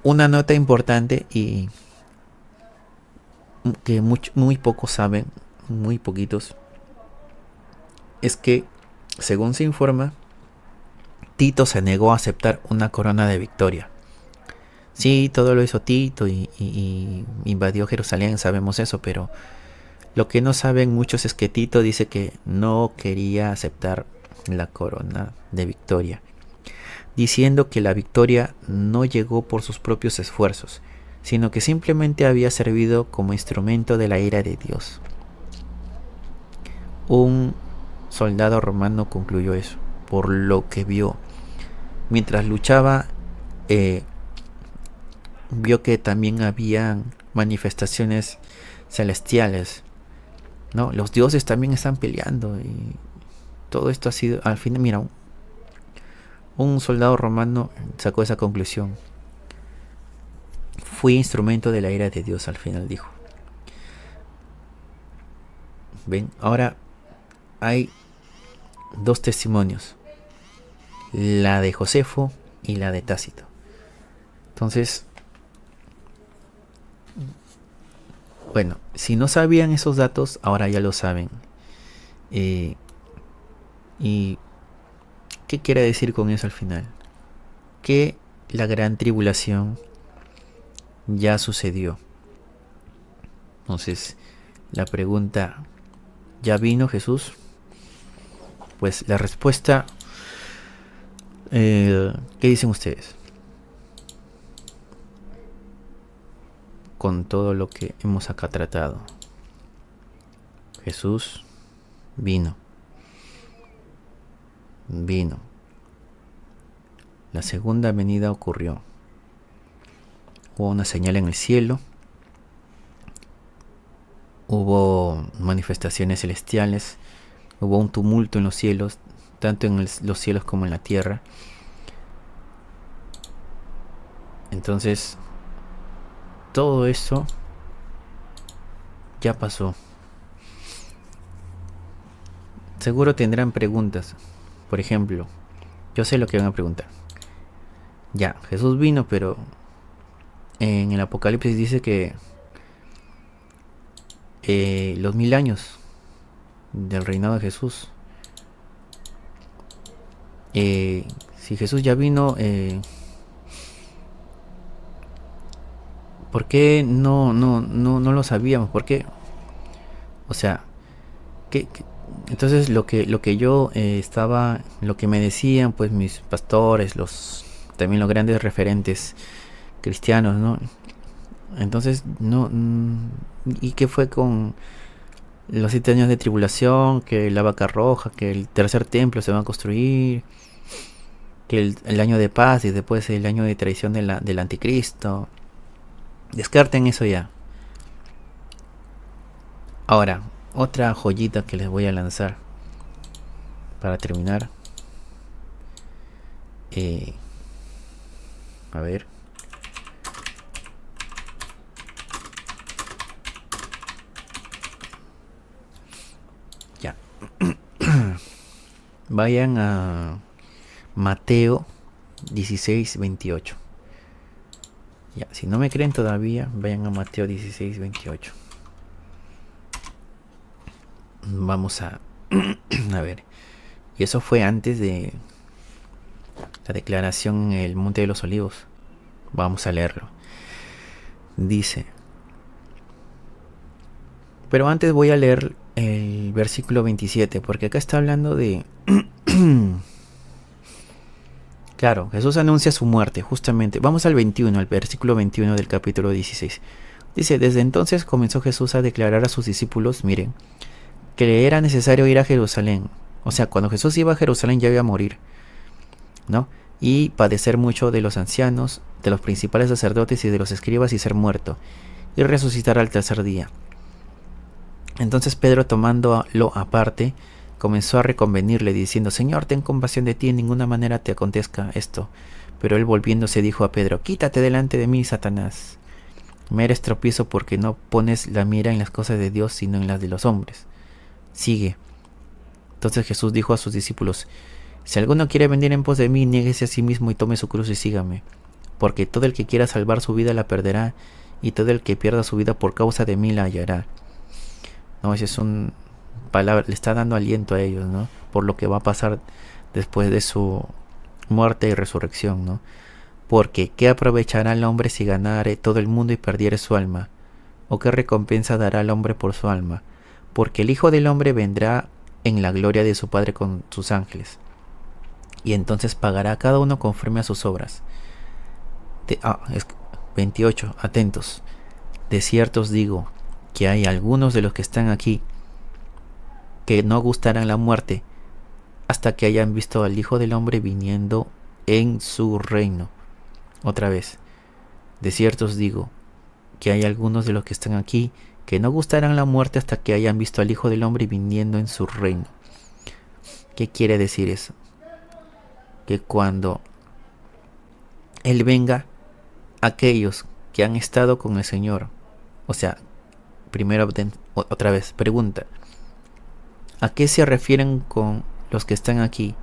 Una nota importante y que muy pocos saben, muy poquitos, es que, según se informa, Tito se negó a aceptar una corona de victoria. Sí, todo lo hizo Tito y invadió Jerusalén, sabemos eso, pero lo que no saben muchos es que Tito dice que no quería aceptar la corona de victoria. diciendo que la victoria no llegó por sus propios esfuerzos, sino que simplemente había servido como instrumento de la ira de Dios. Un soldado romano concluyó eso, por lo que vio. Mientras luchaba, vio que también habían manifestaciones celestiales, ¿no? Los dioses también están peleando y todo esto ha sido, al final, mira, un soldado romano sacó esa conclusión. Fui instrumento de la ira de Dios, al final dijo. Ven, ahora hay dos testimonios, la de Josefo y la de Tácito. Entonces, bueno, si no sabían esos datos, ahora ya lo saben. ¿Y qué quiere decir con eso al final? Que la gran tribulación ya sucedió. Entonces, la pregunta, ¿ya vino Jesús? Pues la respuesta, ¿qué dicen ustedes? Con todo lo que hemos acá tratado, Jesús vino. La segunda venida ocurrió. Hubo una señal en el cielo. Hubo manifestaciones celestiales. Hubo un tumulto en los cielos, tanto en los cielos como en la tierra. Entonces, todo eso ya pasó. Seguro tendrán preguntas. Por ejemplo, yo sé lo que van a preguntar. Ya, Jesús vino, pero en el Apocalipsis dice que los 1000 años del reinado de Jesús. Si Jesús ya vino, ¿por qué no lo sabíamos? ¿Por qué? O sea, entonces lo que yo lo que me decían pues mis pastores, también los grandes referentes cristianos, ¿no? Entonces, ¿y qué fue con los 7 años de tribulación? Que la vaca roja, que el tercer templo se va a construir, que el año de paz y después el año de traición del anticristo. Descarten eso ya. Ahora, otra joyita que les voy a lanzar para terminar. A ver. Ya. Vayan a Mateo 16:28. Ya, si no me creen todavía, vayan a Mateo 16:28. Vamos a a ver. Y eso fue antes de la declaración en el Monte de los Olivos. Vamos a leerlo. Dice, pero antes voy a leer el versículo 27, porque acá está hablando de claro, Jesús anuncia su muerte, justamente. Vamos al 21, al versículo 21 del capítulo 16. Dice, desde entonces comenzó Jesús a declarar a sus discípulos, miren, que le era necesario ir a Jerusalén. O sea, cuando Jesús iba a Jerusalén ya iba a morir, ¿no? Y padecer mucho de los ancianos, de los principales sacerdotes y de los escribas y ser muerto, y resucitar al tercer día. Entonces Pedro, tomándolo aparte, comenzó a reconvenirle diciendo, Señor, ten compasión de ti, en ninguna manera te acontezca esto. Pero él volviéndose dijo a Pedro, quítate delante de mí, Satanás. Me eres tropiezo porque no pones la mira en las cosas de Dios, sino en las de los hombres. Sigue. Entonces Jesús dijo a sus discípulos, si alguno quiere venir en pos de mí, niéguese a sí mismo y tome su cruz y sígame. Porque todo el que quiera salvar su vida la perderá, y todo el que pierda su vida por causa de mí la hallará. No, esa es un palabra, le está dando aliento a ellos, ¿no? Por lo que va a pasar después de su muerte y resurrección, ¿no? Porque ¿qué aprovechará el hombre si ganare todo el mundo y perdiere su alma? ¿O qué recompensa dará el hombre por su alma? Porque el Hijo del Hombre vendrá en la gloria de su Padre con sus ángeles, y entonces pagará a cada uno conforme a sus obras. 28, atentos. De cierto os digo que hay algunos de los que están aquí que no gustarán la muerte hasta que hayan visto al Hijo del Hombre viniendo en su reino. Otra vez, de cierto os digo que hay algunos de los que están aquí que no gustarán la muerte hasta que hayan visto al Hijo del Hombre viniendo en su reino. ¿Qué quiere decir eso? Que cuando Él venga, aquellos que han estado con el Señor, o sea, primero, otra vez, pregunta, ¿a qué se refieren con los que están aquí?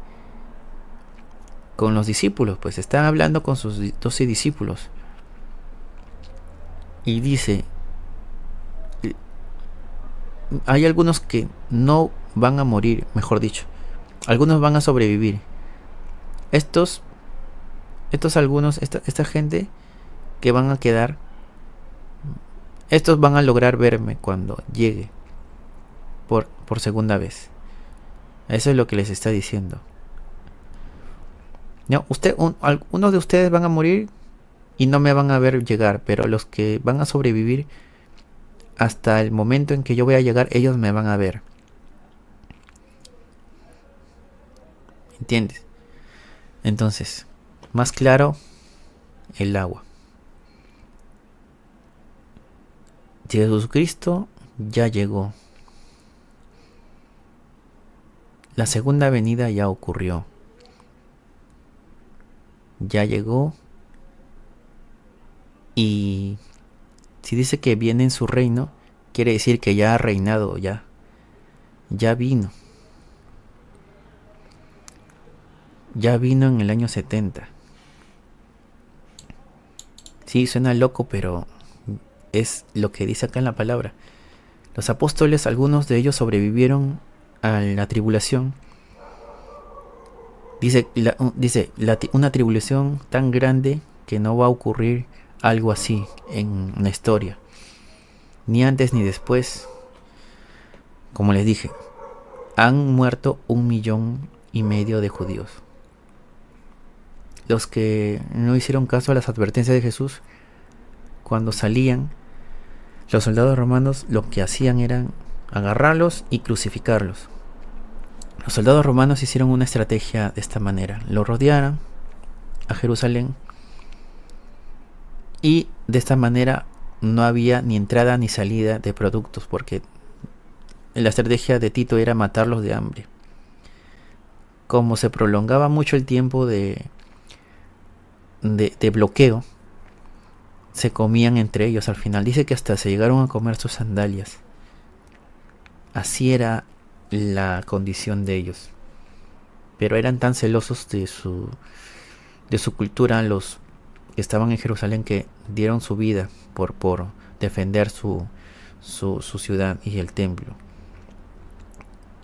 Con los discípulos, pues están hablando con sus 12 discípulos. Y dice, hay algunos que no van a morir, mejor dicho, algunos van a sobrevivir. Estos algunos, esta gente que van a quedar, estos van a lograr verme cuando llegue por segunda vez. Eso es lo que les está diciendo. No, algunos de ustedes van a morir y no me van a ver llegar, pero los que van a sobrevivir hasta el momento en que yo voy a llegar, ellos me van a ver. ¿Entiendes? Entonces, más claro, el agua. Jesucristo ya llegó. La segunda venida ya ocurrió. Ya llegó. Y si dice que viene en su reino, quiere decir que ya ha reinado, ya vino. Ya vino en el año 70. Sí, suena loco, pero es lo que dice acá en la palabra. Los apóstoles, algunos de ellos sobrevivieron a la tribulación. Dice una tribulación tan grande que no va a ocurrir algo así en la historia, ni antes ni después. Como les dije, han muerto 1,5 millones de judíos. Los que no hicieron caso a las advertencias de Jesús, cuando salían, los soldados romanos lo que hacían era agarrarlos y crucificarlos. Los soldados romanos hicieron una estrategia de esta manera: lo rodearon a Jerusalén, y de esta manera no había ni entrada ni salida de productos, porque la estrategia de Tito era matarlos de hambre. Como se prolongaba mucho el tiempo de bloqueo, se comían entre ellos. Al final dice que hasta se llegaron a comer sus sandalias. Así era la condición de ellos. Pero eran tan celosos de su cultura los que estaban en Jerusalén, que dieron su vida por defender su ciudad y el templo.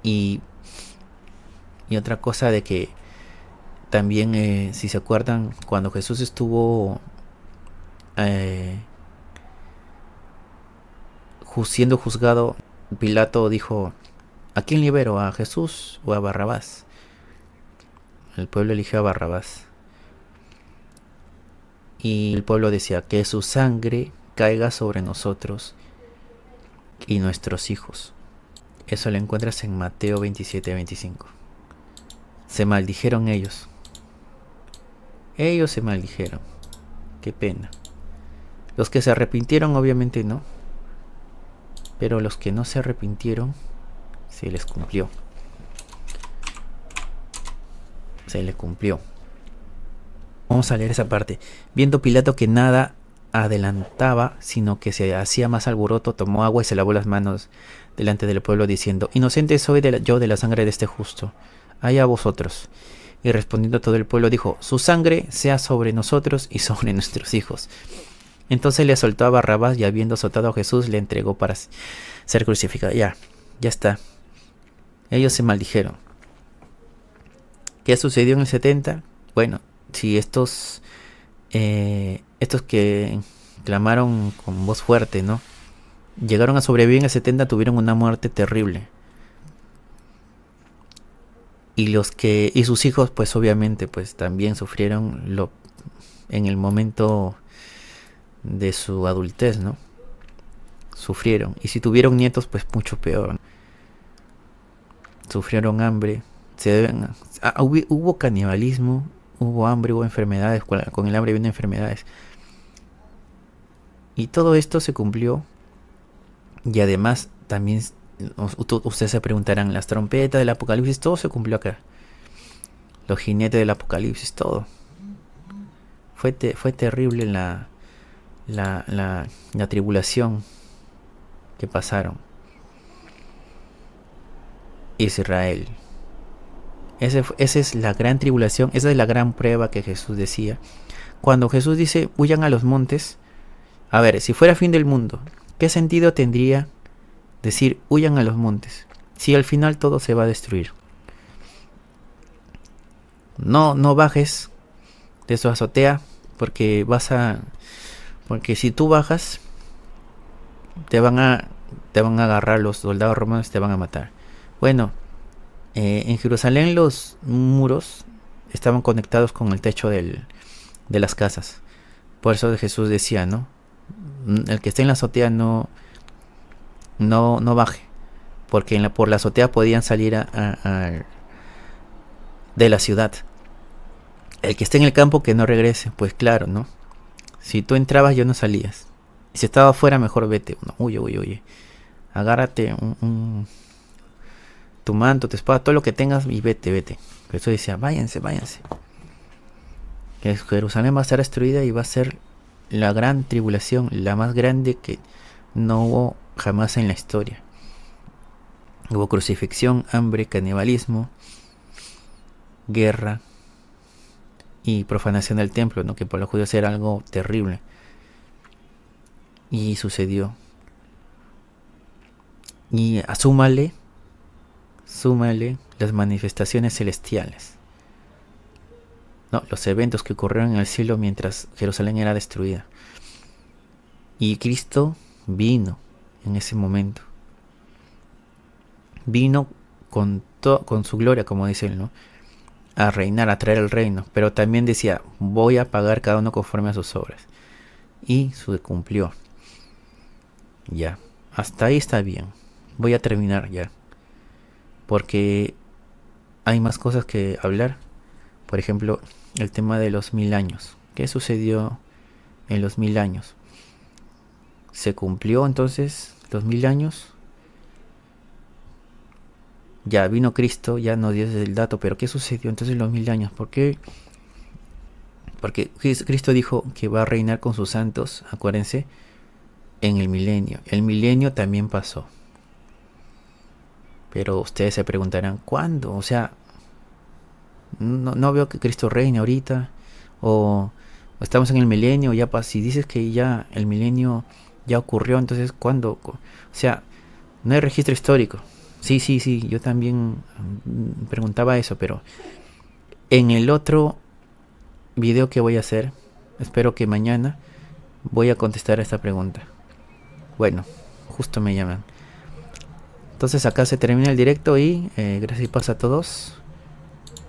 Y otra cosa de que también, si se acuerdan, cuando Jesús estuvo siendo juzgado, Pilato dijo: ¿a quién libero? ¿A Jesús o a Barrabás? El pueblo eligió a Barrabás. Y el pueblo decía: que su sangre caiga sobre nosotros y nuestros hijos. Eso lo encuentras en Mateo 27-25. Se maldijeron ellos. Ellos se maldijeron. Qué pena. Los que se arrepintieron obviamente no. Pero los que no se arrepintieron, se les cumplió. Se les cumplió. Vamos a leer esa parte. Viendo Pilato que nada adelantaba, sino que se hacía más alboroto, tomó agua y se lavó las manos delante del pueblo, diciendo: inocente soy yo de la sangre de este justo. Allá vosotros. Y respondiendo todo el pueblo dijo: su sangre sea sobre nosotros y sobre nuestros hijos. Entonces le soltó a Barrabás, y habiendo azotado a Jesús, le entregó para ser crucificado. Ya está. Ellos se maldijeron. ¿Qué sucedió en el 70? Bueno, si estos que clamaron con voz fuerte, ¿no?, llegaron a sobrevivir en el 70, tuvieron una muerte terrible. Y sus hijos pues obviamente pues también sufrieron en el momento de su adultez, ¿no? Sufrieron. Y si tuvieron nietos, pues mucho peor, ¿no? Sufrieron hambre. Hubo canibalismo, hubo hambre, hubo enfermedades. Con el hambre vienen enfermedades. Y todo esto se cumplió. Y además también ustedes se preguntarán, las trompetas del Apocalipsis, todo se cumplió acá. Los jinetes del Apocalipsis, todo. Fue terrible la tribulación que pasaron. Israel. Esa es la gran tribulación, esa es la gran prueba que Jesús decía. Cuando Jesús dice, huyan a los montes, a ver, si fuera fin del mundo, ¿qué sentido tendría decir, huyan a los montes? Si al final todo se va a destruir. No bajes de su azotea, porque si tú bajas, te van a agarrar los soldados romanos y te van a matar. Bueno, en Jerusalén los muros estaban conectados con el techo de las casas. Por eso Jesús decía, ¿no? El que esté en la azotea no baje, porque por la azotea podían salir de la ciudad. El que esté en el campo que no regrese, pues claro, ¿no? Si tú entrabas, yo no salías. Y si estaba afuera, mejor vete. No, huye. Agárrate tu manto, tu espada, todo lo que tengas y vete. Jesús decía, váyanse. Que Jerusalén va a ser destruida y va a ser la gran tribulación, la más grande que no hubo jamás en la historia. Hubo crucifixión, hambre, canibalismo, guerra y profanación del templo, ¿no? Que por los judíos era algo terrible. Y sucedió. Y súmale las manifestaciones celestiales, ¿no? Los eventos que ocurrieron en el cielo mientras Jerusalén era destruida. Y Cristo vino en ese momento. Vino con su gloria, como dice él, ¿no? A reinar, a traer el reino. Pero también decía, voy a pagar cada uno conforme a sus obras. Y se cumplió. Ya, hasta ahí está bien. Voy a terminar ya, porque hay más cosas que hablar. Por ejemplo, el tema de los 1000 años. ¿Qué sucedió en los 1000 años? ¿Se cumplió entonces los 1000 años? Ya vino Cristo, ya nos dio el dato, pero ¿qué sucedió entonces en los 1000 años? ¿Por qué? Porque Cristo dijo que va a reinar con sus santos, acuérdense, en el milenio. El milenio también pasó. Pero ustedes se preguntarán, ¿cuándo? O sea, no veo que Cristo reine ahorita. O estamos en el milenio, ya si dices que ya el milenio ya ocurrió, entonces ¿cuándo? O sea, no hay registro histórico. Sí, yo también preguntaba eso, pero en el otro video que voy a hacer, espero que mañana, voy a contestar a esta pregunta. Bueno, justo me llaman. Entonces acá se termina el directo y gracias y paz a todos.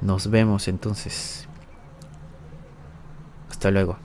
Nos vemos entonces. Hasta luego.